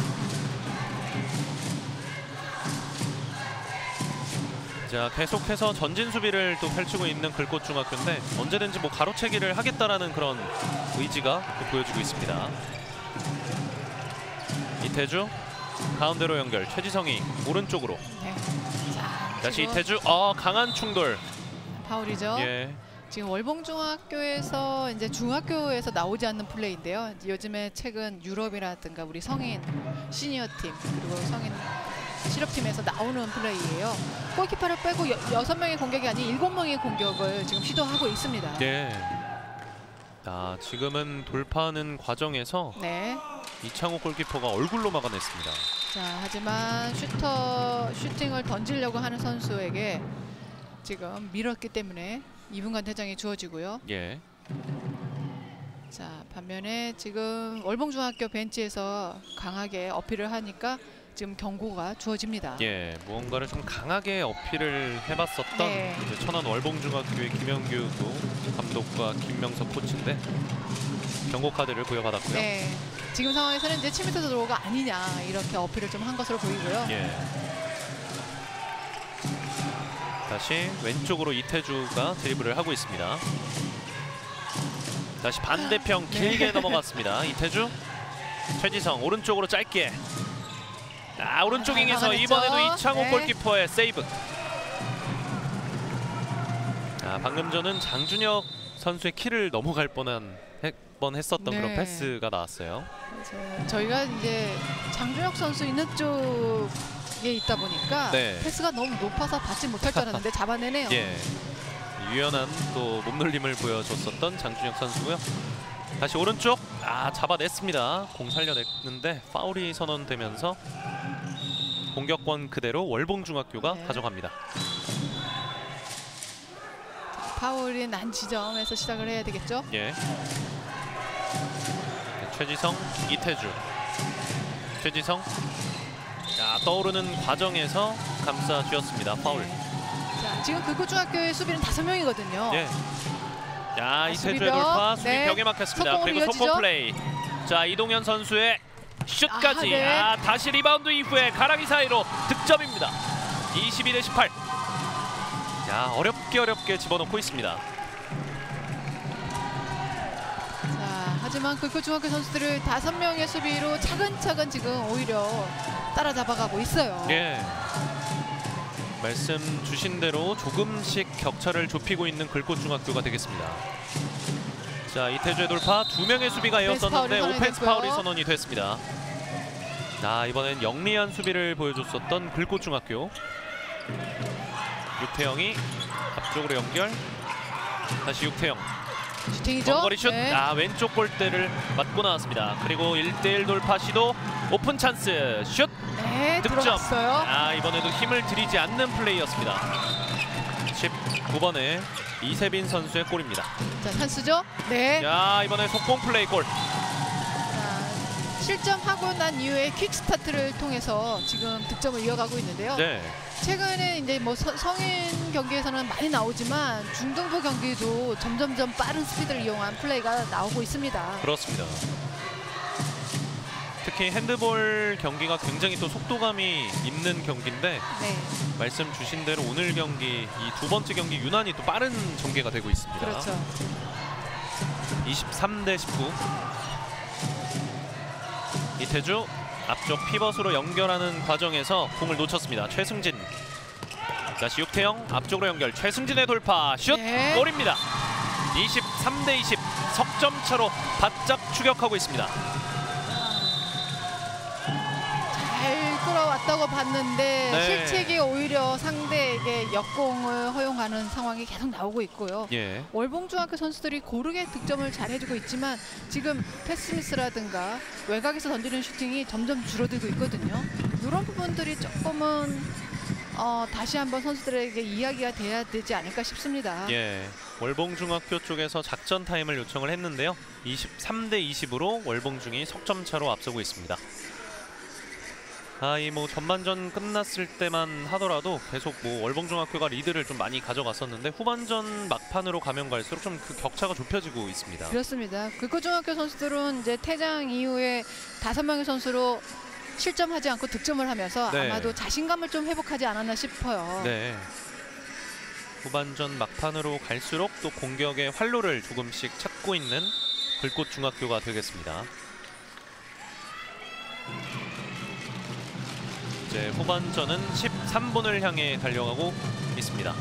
자, 계속해서 전진 수비를 또 펼치고 있는 글꽃 중학교인데 언제든지 뭐 가로채기를 하겠다라는 그런 의지가 또 보여주고 있습니다. 이태주 가운데로 연결. 최지성이 오른쪽으로. 네. 자, 다시 지금 이태주. 강한 충돌. 파울이죠. 예. 지금 월봉중학교에서 이제 중학교에서 나오지 않는 플레이인데요. 요즘에 최근 유럽이라든가 우리 성인 시니어 팀 그리고 성인 실업팀에서 나오는 플레이예요. 골키퍼를 빼고 6명의 공격이 아닌 7명의 공격을 지금 시도하고 있습니다. 예. 지금은 돌파하는 과정에서 네. 이창호 골키퍼가 얼굴로 막아냈습니다. 자, 하지만 슈팅을 던지려고 하는 선수에게 지금 밀었기 때문에 2분간 퇴장이 주어지고요. 예. 자, 반면에 지금 월봉중학교 벤치에서 강하게 어필을 하니까 지금 경고가 주어집니다. 예, 무언가를 좀 강하게 어필을 해봤었던 네. 이제 천안 월봉중학교의 김영규 감독과 김명석 코치인데 경고 카드를 부여받았고요. 네. 지금 상황에서는 이제 7m 도로가 아니냐 이렇게 어필을 좀 한 것으로 보이고요. 예. 다시 왼쪽으로 이태주가 드리블을 하고 있습니다. 다시 반대편 길게 넘어갔습니다. 이태주, 최지성 오른쪽으로 짧게. 오른쪽 윙에서 이번에도 이창호 골키퍼의 세이브. 방금 전은 장준혁 선수의 키를 넘어갈 뻔했었던 그런 패스가 나왔어요. 맞아요. 저희가 이제 장준혁 선수 있는 쪽에 있다 보니까 패스가 너무 높아서 받지 못할 줄 알았는데 잡아내네요. 예. 유연한 또 몸놀림을 보여줬었던 장준혁 선수고요. 다시 오른쪽 잡아냈습니다. 공 살려냈는데 파울이 선언되면서 공격권 그대로 월봉중학교가 가져갑니다. 파울이 난 지점에서 시작을 해야 되겠죠? 예. 최지성, 이태주. 최지성. 떠오르는 과정에서 감싸주었습니다. 파울. 자, 지금 글꽃중학교의 수비는 5명이거든요. 예. 이태주의 돌파, 수비 벽에 막혔습니다. 그리고 속공 플레이. 자, 이동현 선수의 슛까지. 다시 리바운드 이후에 가랑이 사이로 득점입니다. 22대18. 어렵게 집어넣고 있습니다. 자, 하지만 글꽃중학교 선수들을 5명의 수비로 차근차근 지금 오히려 따라잡아가고 있어요. 예. 말씀 주신 대로 조금씩 격차를 좁히고 있는 글꽃중학교가 되겠습니다. 자, 이태주의 돌파 2명의 수비가 이었었는데 오펜스 파울이 선언이 됐습니다. 이번엔 영리한 수비를 보여줬었던 글꽃중학교. 육태영이 앞쪽으로 연결. 다시 육태영. 원거리 슛. 왼쪽 골대를 맞고 나왔습니다. 그리고 1대1 돌파 시도. 오픈 찬스 슛. 득점. 들어갔어요. 이번에도 힘을 들이지 않는 플레이였습니다. 19번에 이세빈 선수의 골입니다. 자, 찬스죠? 네. 이번에 속공 플레이 골. 실점하고 난 이후에 퀵스타트를 통해서 지금 득점을 이어가고 있는데요. 최근에 이제 뭐 성인 경기에서는 많이 나오지만 중등부 경기도 점점점 빠른 스피드를 이용한 플레이가 나오고 있습니다. 그렇습니다. 특히 핸드볼 경기가 굉장히 또 속도감이 있는 경기인데 말씀 주신 대로 오늘 경기 이 2번째 경기 유난히 또 빠른 전개가 되고 있습니다. 그렇죠. 23대19. 이태주 앞쪽 피벗으로 연결하는 과정에서 공을 놓쳤습니다. 최승진. 다시 육태영 앞쪽으로 연결. 최승진의 돌파 슛. 골입니다. 23대20. 석점 차로 바짝 추격하고 있습니다. 잘 끌어왔다고 봤는데 실책이 오히려 상대에게 역공을 허용하는 상황이 계속 나오고 있고요. 월봉중학교 선수들이 고르게 득점을 잘 해주고 있지만 지금 패스미스라든가 외곽에서 던지는 슈팅이 점점 줄어들고 있거든요. 이런 부분들이 조금은 다시 한번 선수들에게 이야기가 돼야 되지 않을까 싶습니다. 월봉중학교 쪽에서 작전 타임을 요청을 했는데요. 23대20으로 월봉중이 석점 차로 앞서고 있습니다. 이 뭐 전반전 끝났을 때만 하더라도 계속 뭐 월봉중학교가 리드를 좀 많이 가져갔었는데 후반전 막판으로 가면 갈수록 좀 그 격차가 좁혀지고 있습니다. 그렇습니다. 글꽃중학교 선수들은 이제 퇴장 이후에 5명의 선수로 실점하지 않고 득점을 하면서 아마도 자신감을 좀 회복하지 않았나 싶어요. 후반전 막판으로 갈수록 또 공격의 활로를 조금씩 찾고 있는 글꽃중학교가 되겠습니다. 이제 후반전은 13분을 향해 달려가고 있습니다.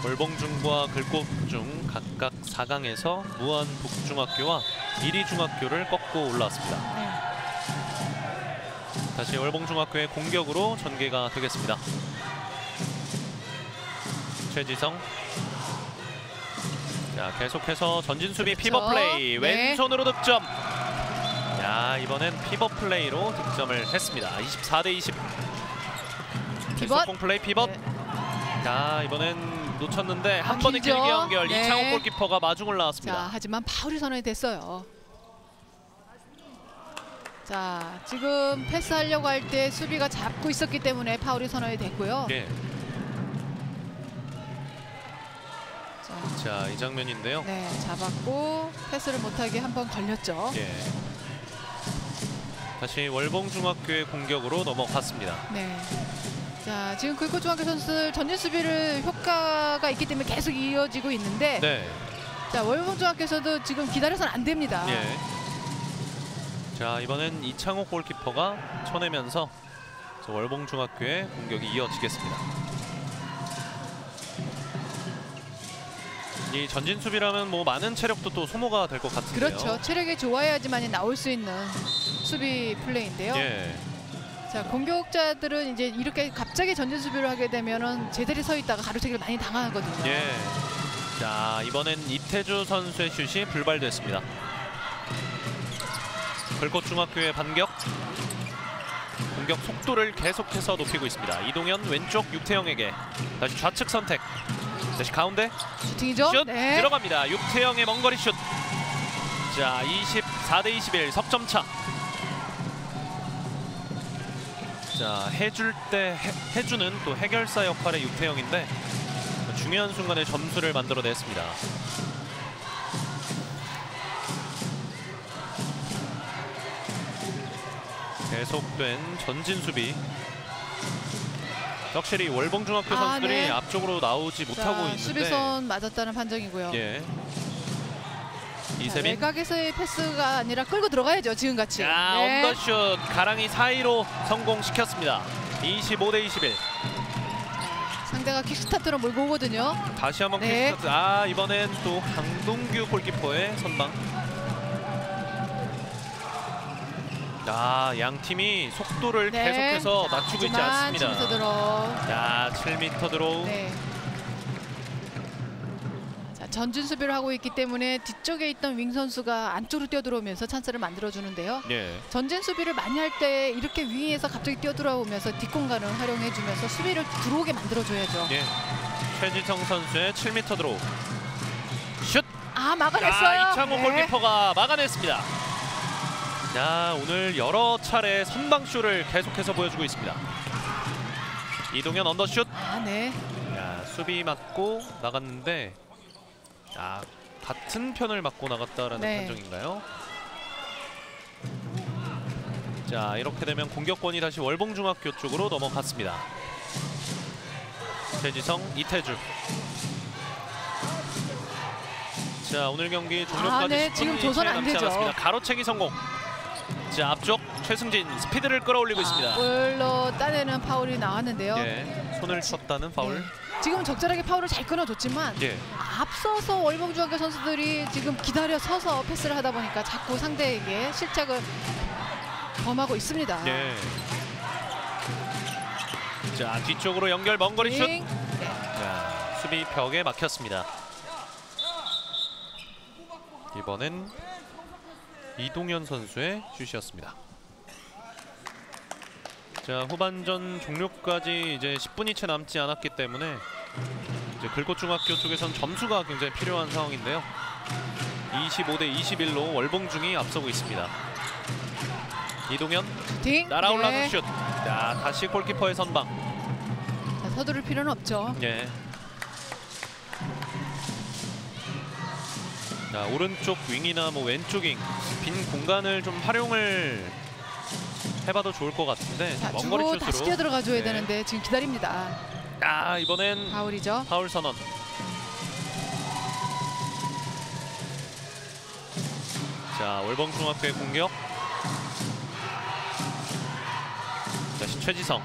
월봉중과 글꽃중 각각 4강에서 무안북중학교와 이리중학교를 꺾고 올라왔습니다. 다시 월봉중학교의 공격으로 전개가 되겠습니다. 최지성. 자, 계속해서 전진 수비 피벗 플레이. 왼손으로 득점. 이번엔 피벗 플레이로 득점을 했습니다. 24대20. 속공 플레이 피벗. 이번엔 놓쳤는데 한 번에 길게 연결. 이창호 골키퍼가 마중을 나왔습니다. 하지만 파울이 선언이 됐어요. 자, 지금 패스하려고 할 때 수비가 잡고 있었기 때문에 파울이 선언이 됐고요. 자, 이 장면인데요. 네, 잡았고 패스를 못하게 한번 걸렸죠. 예. 다시 월봉중학교의 공격으로 넘어갔습니다. 네. 자, 지금 굴꽃중학교 선수들 전진 수비를 효과가 있기 때문에 계속 이어지고 있는데 네. 자, 월봉중학교에서도 지금 기다려서는 안 됩니다. 예. 자, 이번엔 이창호 골키퍼가 쳐내면서 월봉중학교의 공격이 이어지겠습니다. 이 전진 수비라면 뭐 많은 체력도 또 소모가 될 것 같은데요. 그렇죠. 체력이 좋아야지만이 나올 수 있는 수비 플레이인데요. 예. 자, 공격자들은 이제 이렇게 갑자기 전진 수비를 하게 되면은 제자리 서 있다가 가로채기를 많이 당하거든요. 예. 자, 이번엔 이태주 선수의 슛이 불발됐습니다. 불꽃중학교의 반격. 공격 속도를 계속해서 높이고 있습니다. 이동현 왼쪽 육태영에게 다시 좌측 선택. 다시 가운데 슈팅이죠? 슛 네. 들어갑니다. 육태영의 먼거리 슛. 자, 24대21 석점 차. 자, 해줄 때 해주는 또 해결사 역할의 육태영인데 중요한 순간에 점수를 만들어냈습니다. 계속된 전진 수비. 확실히 월봉중학교 선수들이 네. 앞쪽으로 나오지 못하고 있는데 수비선 맞았다는 판정이고요. 예. 자, 이세빈. 외곽에서의 패스가 아니라 끌고 들어가야죠. 지금같이. 자, 네. 언더슛 가랑이 사이로 성공시켰습니다. 25대21. 상대가 킥스타트로 몰고 오거든요. 다시 한번 네. 킥스타트. 아, 이번엔 또 강동규 골키퍼의 선방. 아, 양 팀이 속도를 네. 계속해서 자, 낮추고 있지 하지만 않습니다. 7m 들어. 자, 7m 드로우. 네. 자, 전진 수비를 하고 있기 때문에 뒤쪽에 있던 윙 선수가 안쪽으로 뛰어들어오면서 찬스를 만들어주는데요. 예. 전진 수비를 많이 할 때 이렇게 윙에서 갑자기 뛰어들어오면서 뒷공간을 활용해주면서 수비를 들어오게 만들어줘야죠. 예. 최지성 선수의 7m 드로우. 슛. 아, 막아냈어요. 자, 이창호 네. 골키퍼가 막아냈습니다. 자, 오늘 여러 차례 선방쇼를 계속해서 보여주고 있습니다. 이동현 언더슛. 아, 네. 야, 수비 맞고 나갔는데 같은 편을 맞고 나갔다라는 네. 판정인가요? 자, 이렇게 되면 공격권이 다시 월봉중학교 쪽으로 넘어갔습니다. 최지성, 이태주. 자, 오늘 경기 종료까지 네. 10분이 지금 조선 안 남지 되죠. 않았습니다. 가로채기 성공. 자, 앞쪽 최승진 스피드를 끌어올리고 있습니다. 볼로 따내는 파울이 나왔는데요. 예, 손을 쳤다는 파울. 네. 지금은 적절하게 파울을 잘 끊어줬지만 예. 앞서서 월봉중학교 선수들이 지금 기다려 서서 패스를 하다 보니까 자꾸 상대에게 실책을 범하고 있습니다. 예. 자, 뒤쪽으로 연결 먼거리 슛. 네. 자, 수비 벽에 막혔습니다. 이번엔 이동현 선수의 슛이었습니다. 자, 후반전 종료까지 이제 10분이 채 남지 않았기 때문에 이제 글꽃중학교 쪽에선 점수가 굉장히 필요한 상황인데요. 25대 21로 월봉중이 앞서고 있습니다. 이동현 딩. 날아올라는 네. 슛. 자, 다시 골키퍼의 선방. 자, 서두를 필요는 없죠. 예. 자, 오른쪽 윙이나 뭐 왼쪽 윙 빈 공간을 좀 활용을 해봐도 좋을 것 같은데 자, 먼거리 주고 슛으로. 다시 뛰어들어가 줘야 네. 되는데 지금 기다립니다. 아, 이번엔 파울이죠. 파울 선언. 자, 월봉중학교의 공격. 다시 최지성.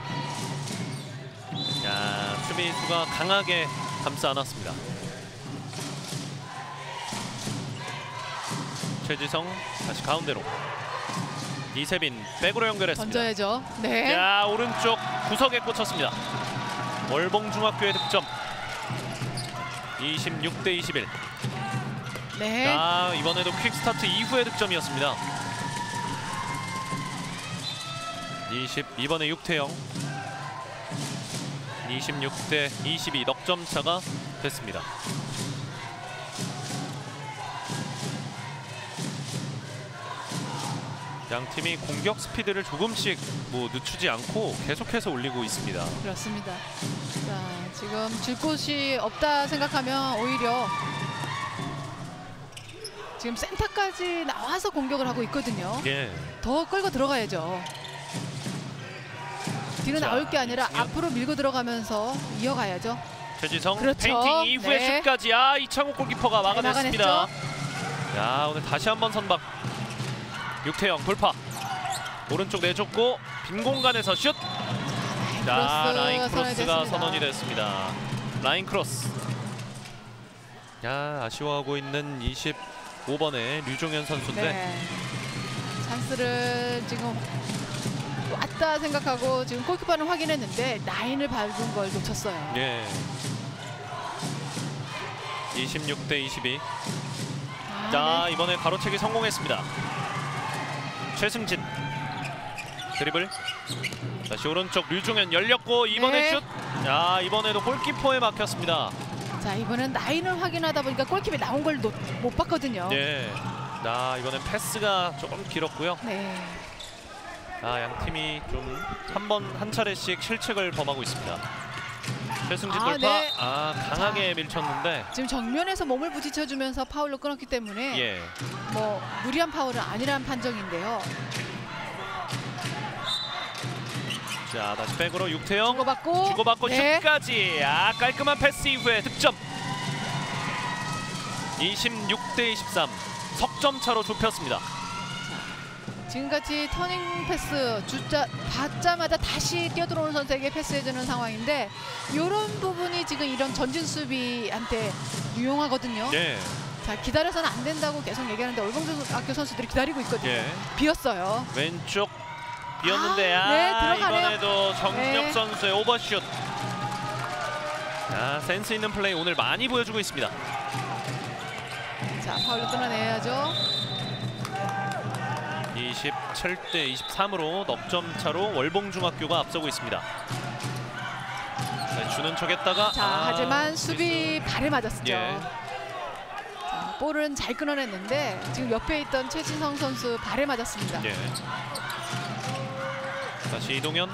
자, 수비수가 강하게 감싸 안았습니다. 최지성 다시 가운데로. 이세빈 백으로 연결했습니다. 던져야죠. 네. 자, 오른쪽 구석에 꽂혔습니다. 월봉중학교의 득점. 26대 21. 네. 자, 이번에도 퀵스타트 이후의 득점이었습니다. 이번에 육태영. 26대 22 넉점 차가 됐습니다. 양 팀이 공격 스피드를 조금씩 뭐 늦추지 않고 계속해서 올리고 있습니다. 그렇습니다. 자, 지금 줄 곳이 없다 생각하면 오히려 지금 센터까지 나와서 공격을 하고 있거든요. 예. 더 끌고 들어가야죠. 뒤로 자, 나올 게 아니라 이승현. 앞으로 밀고 들어가면서 이어가야죠. 최지성 그렇죠. 페인팅 이후에 네. 슛까지 이창욱 골키퍼가 막아냈습니다. 야, 오늘 다시 한번 선박. 육태영 돌파. 오른쪽 내줬고 빈 공간에서 슛. 자, 라인 크로스가 선언이 됐습니다. 라인 크로스. 야, 아쉬워하고 있는 25번의 류종현 선수인데. 네. 찬스를 지금 왔다 생각하고 지금 골키퍼는 확인했는데 라인을 밟은 걸 놓쳤어요. 예. 26대 22. 자, 네. 이번에 가로채기 성공했습니다. 최승진 드리블. 다시 오른쪽 류종현 열렸고 이번에 네. 슛. 야, 이번에도 골키퍼에 막혔습니다. 자, 이번엔 라인을 확인하다 보니까 골키퍼에 나온 걸 못 봤거든요. 예. 자, 이번엔 패스가 조금 길었고요. 네. 양 팀이 좀 한 차례씩 실책을 범하고 있습니다. 최승진 돌파. 네. 강하게 밀쳤는데. 지금 정면에서 몸을 부딪혀주면서 파울로 끊었기 때문에 예. 뭐 무리한 파울은 아니라는 판정인데요. 자, 다시 백으로 육태영 주고받고 네. 슛까지. 깔끔한 패스 이후에 득점. 26대 23. 석점 차로 좁혔습니다. 지금같이 터닝 패스 받자마자 다시 뛰어들어오는 선수에게 패스해주는 상황인데 이런 부분이 지금 이런 전진 수비한테 유용하거든요. 예. 자, 기다려서는 안 된다고 계속 얘기하는데 월봉중학교 선수들이 기다리고 있거든요. 예. 비었어요. 왼쪽 비었는데 네, 들어가네요. 이번에도 정진혁 네. 선수의 오버슛. 센스 있는 플레이 오늘 많이 보여주고 있습니다. 자, 파울로 끊어내야죠. 27대 23으로 넉점 차로 월봉중학교가 앞서고 있습니다. 자, 주는 척했다가 하지만 수비 발에 맞았죠. 예. 자, 볼은 잘 끊어냈는데 지금 옆에 있던 최진성 선수 발에 맞았습니다. 예. 다시 이동현.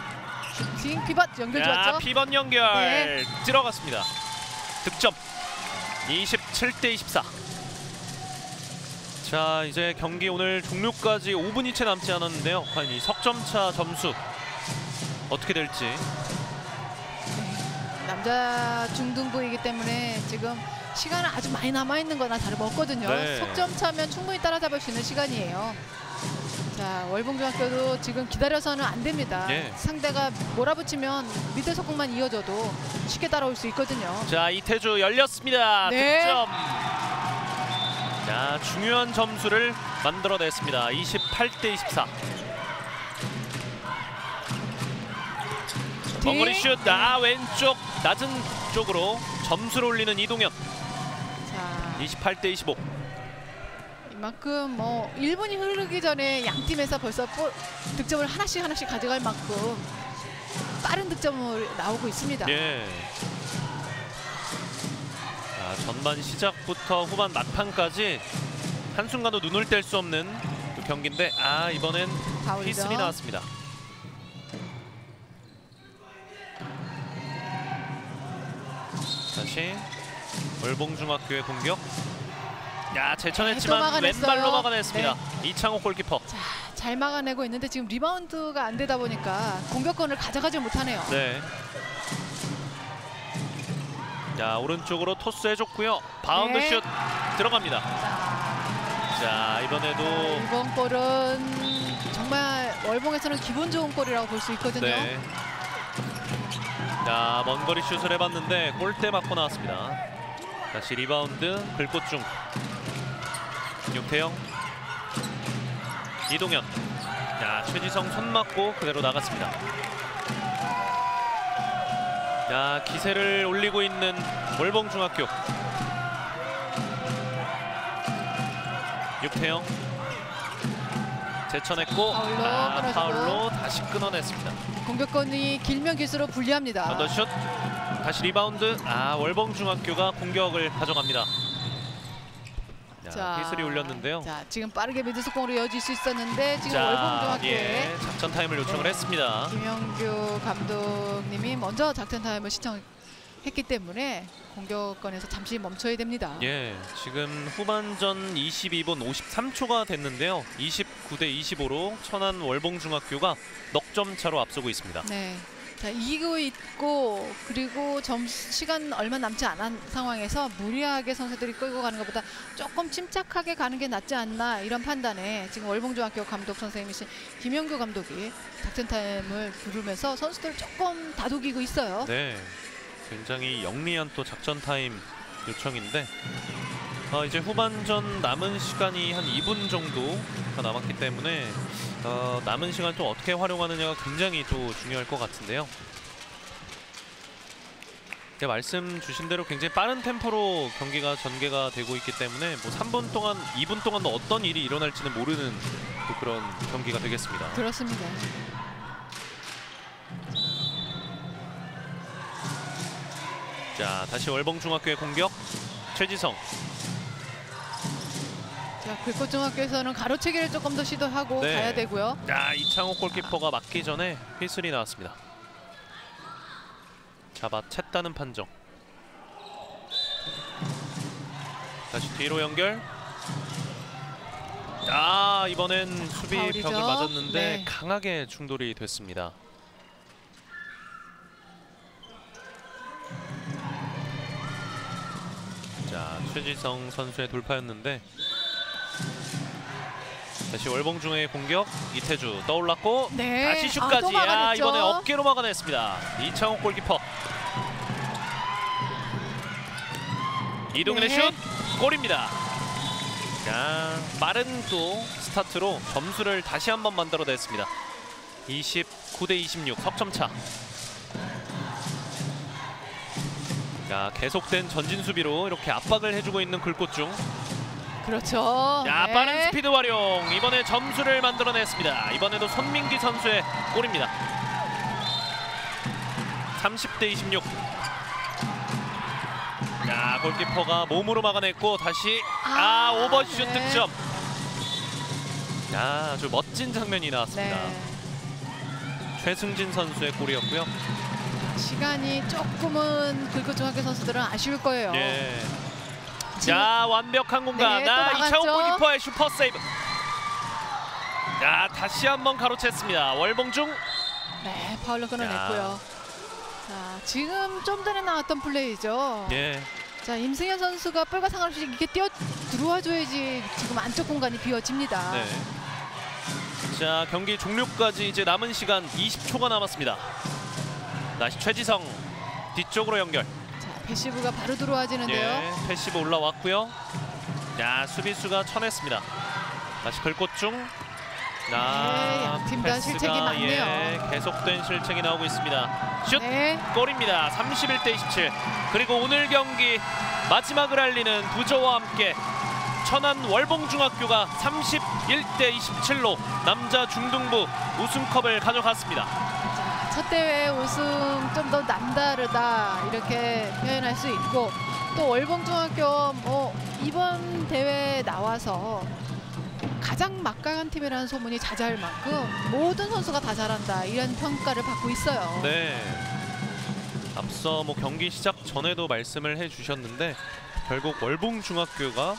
슈팅 피벗 연결 좋았죠. 피벗 연결 네. 들어갔습니다. 득점. 27대 24. 자, 이제 경기 오늘 종료까지 5분이 채 남지 않았는데요. 과연 이 석점차 점수 어떻게 될지. 남자 중등부이기 때문에 지금 시간은 아주 많이 남아있는 거나 다름없거든요. 네. 석점 차면 충분히 따라잡을 수 있는 시간이에요. 자, 월봉중학교도 지금 기다려서는 안 됩니다. 예. 상대가 몰아붙이면 미들 속공만 이어져도 쉽게 따라올 수 있거든요. 자, 이태주 열렸습니다. 네. 득점. 자, 중요한 점수를 만들어냈습니다. 28대 24. 먼거리 슛. 왼쪽 낮은 쪽으로 점수를 올리는 이동현. 자, 28대 25. 이만큼 뭐 1분이 흐르기 전에 양 팀에서 벌써 득점을 하나씩 가져갈 만큼 빠른 득점을 나오고 있습니다. 예. 전반 시작부터 후반 막판까지 한순간도 눈을 뗄 수 없는 그 경기인데 이번엔 파울이죠. 피슬이 나왔습니다. 다시 월봉중학교의 공격. 제쳐냈지만 왼발로 막아냈습니다. 네. 이창욱 골키퍼. 자, 잘 막아내고 있는데 지금 리바운드가 안 되다 보니까 공격권을 가져가지 못하네요. 네. 자, 오른쪽으로 토스해줬고요. 바운드 네. 슛 들어갑니다. 자, 이번에도 이번 골은 정말 월봉에서는 기분 좋은 골이라고 볼 수 있거든요. 네. 자, 먼 거리 슛을 해봤는데 골대 맞고 나왔습니다. 다시 리바운드 글꽃중. 육태영, 이동현. 자, 최지성 손 맞고 그대로 나갔습니다. 자, 기세를 올리고 있는 월봉중학교. 육태영 제쳐냈고 파울로 다시 끊어냈습니다. 공격권이 길면 길수록 불리합니다. 언더슛. 다시 리바운드. 월봉중학교가 공격을 가져갑니다. 자, 휘슬이 울렸는데요. 자, 지금 빠르게 미드스공으로 이어질 수 있었는데 지금 자, 월봉중학교에 예, 작전 타임을 요청을 네. 했습니다. 김영규 감독님이 먼저 작전 타임을 신청했기 때문에 공격권에서 잠시 멈춰야 됩니다. 예, 지금 후반전 22분 53초가 됐는데요. 29대 25로 천안 월봉중학교가 넉 점 차로 앞서고 있습니다. 네. 자, 이기고 있고 그리고 시간 얼마 남지 않은 상황에서 무리하게 선수들이 끌고 가는 것보다 조금 침착하게 가는 게 낫지 않나 이런 판단에 지금 월봉중학교 감독 선생님이신 김영규 감독이 작전 타임을 부르면서 선수들을 조금 다독이고 있어요. 네, 굉장히 영리한 또 작전 타임 요청인데 이제 후반전 남은 시간이 한 2분 정도가 남았기 때문에 남은 시간 또 어떻게 활용하느냐가 굉장히 또 중요할 것 같은데요. 네, 말씀 주신 대로 굉장히 빠른 템포로 경기가 전개가 되고 있기 때문에 뭐 3분 동안, 2분 동안도 어떤 일이 일어날지는 모르는 또 그런 경기가 되겠습니다. 그렇습니다. 자, 다시 월봉중학교의 공격. 최지성. 자, 불꽃중학교에서는 가로채기를 조금 더 시도하고 네. 가야 되고요. 자, 이창호 골키퍼가 막기 전에 휘슬이 나왔습니다. 잡아챘다는 판정. 다시 뒤로 연결. 이번엔 수비 파울이죠. 벽을 맞았는데 네. 강하게 충돌이 됐습니다. 자, 최지성 선수의 돌파였는데 다시 월봉중의 공격. 이태주 떠올랐고 네. 다시 또 슛까지. 막아냈죠. 이번에 어깨로 막아냈습니다. 이창호 골키퍼. 이동현의 네. 슛 골입니다. 자, 빠른 또 스타트로 점수를 다시 한번 만들어냈습니다. 29대 26 석점차. 자, 계속된 전진 수비로 이렇게 압박을 해주고 있는 글꽃중. 그렇죠. 자, 네. 빠른 스피드 활용. 이번에 점수를 만들어냈습니다. 이번에도 손민기 선수의 골입니다. 30대 26. 자, 골키퍼가 몸으로 막아냈고 다시 오버슛 네. 득점. 자, 아주 멋진 장면이 나왔습니다. 네. 최승진 선수의 골이었고요. 시간이 조금은 불꽃중학교 선수들은 아쉬울 거예요. 예. 지금- 자, 완벽한 공간. 네, 또 이창호 막았죠. 골키퍼의 슈퍼 세이브. 자, 다시 한번 가로챘습니다. 월봉중. 네, 파울로 끊어냈고요. 자, 지금 좀 전에 나왔던 플레이죠. 예. 자, 임승현 선수가 볼과 상관없이 이렇게 뛰어 들어와줘야지 지금 안쪽 공간이 비워집니다. 네. 자, 경기 종료까지 이제 남은 시간 20초가 남았습니다. 다시 최지성 뒤쪽으로 연결. 자, 패시브가 바로 들어와지는데요. 예, 패시브 올라왔고요. 자, 수비수가 쳐냈습니다. 다시 글꽃중. 양팀 다 실책이 많네요. 예, 계속된 실책이 나오고 있습니다. 슛 네. 골입니다. 31대 27. 그리고 오늘 경기 마지막을 알리는 부저와 함께 천안 월봉중학교가 31대 27로 남자 중등부 우승컵을 가져갔습니다. 자, 첫 대회 우승 좀 더 남다르다 이렇게 표현할 수 있고 또 월봉중학교 이번 대회에 나와서 가장 막강한 팀이라는 소문이 자자할 만큼 모든 선수가 다 잘한다 이런 평가를 받고 있어요. 네. 앞서 뭐 경기 시작 전에도 말씀을 해주셨는데 결국 월봉중학교가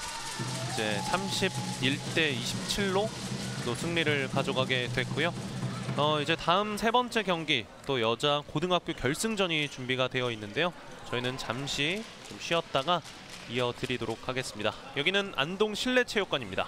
이제 31대 27로 또 승리를 가져가게 됐고요. 이제 다음 세 번째 경기 또 여자 고등학교 결승전이 준비가 되어 있는데요. 저희는 잠시 좀 쉬었다가 이어드리도록 하겠습니다. 여기는 안동 실내체육관입니다.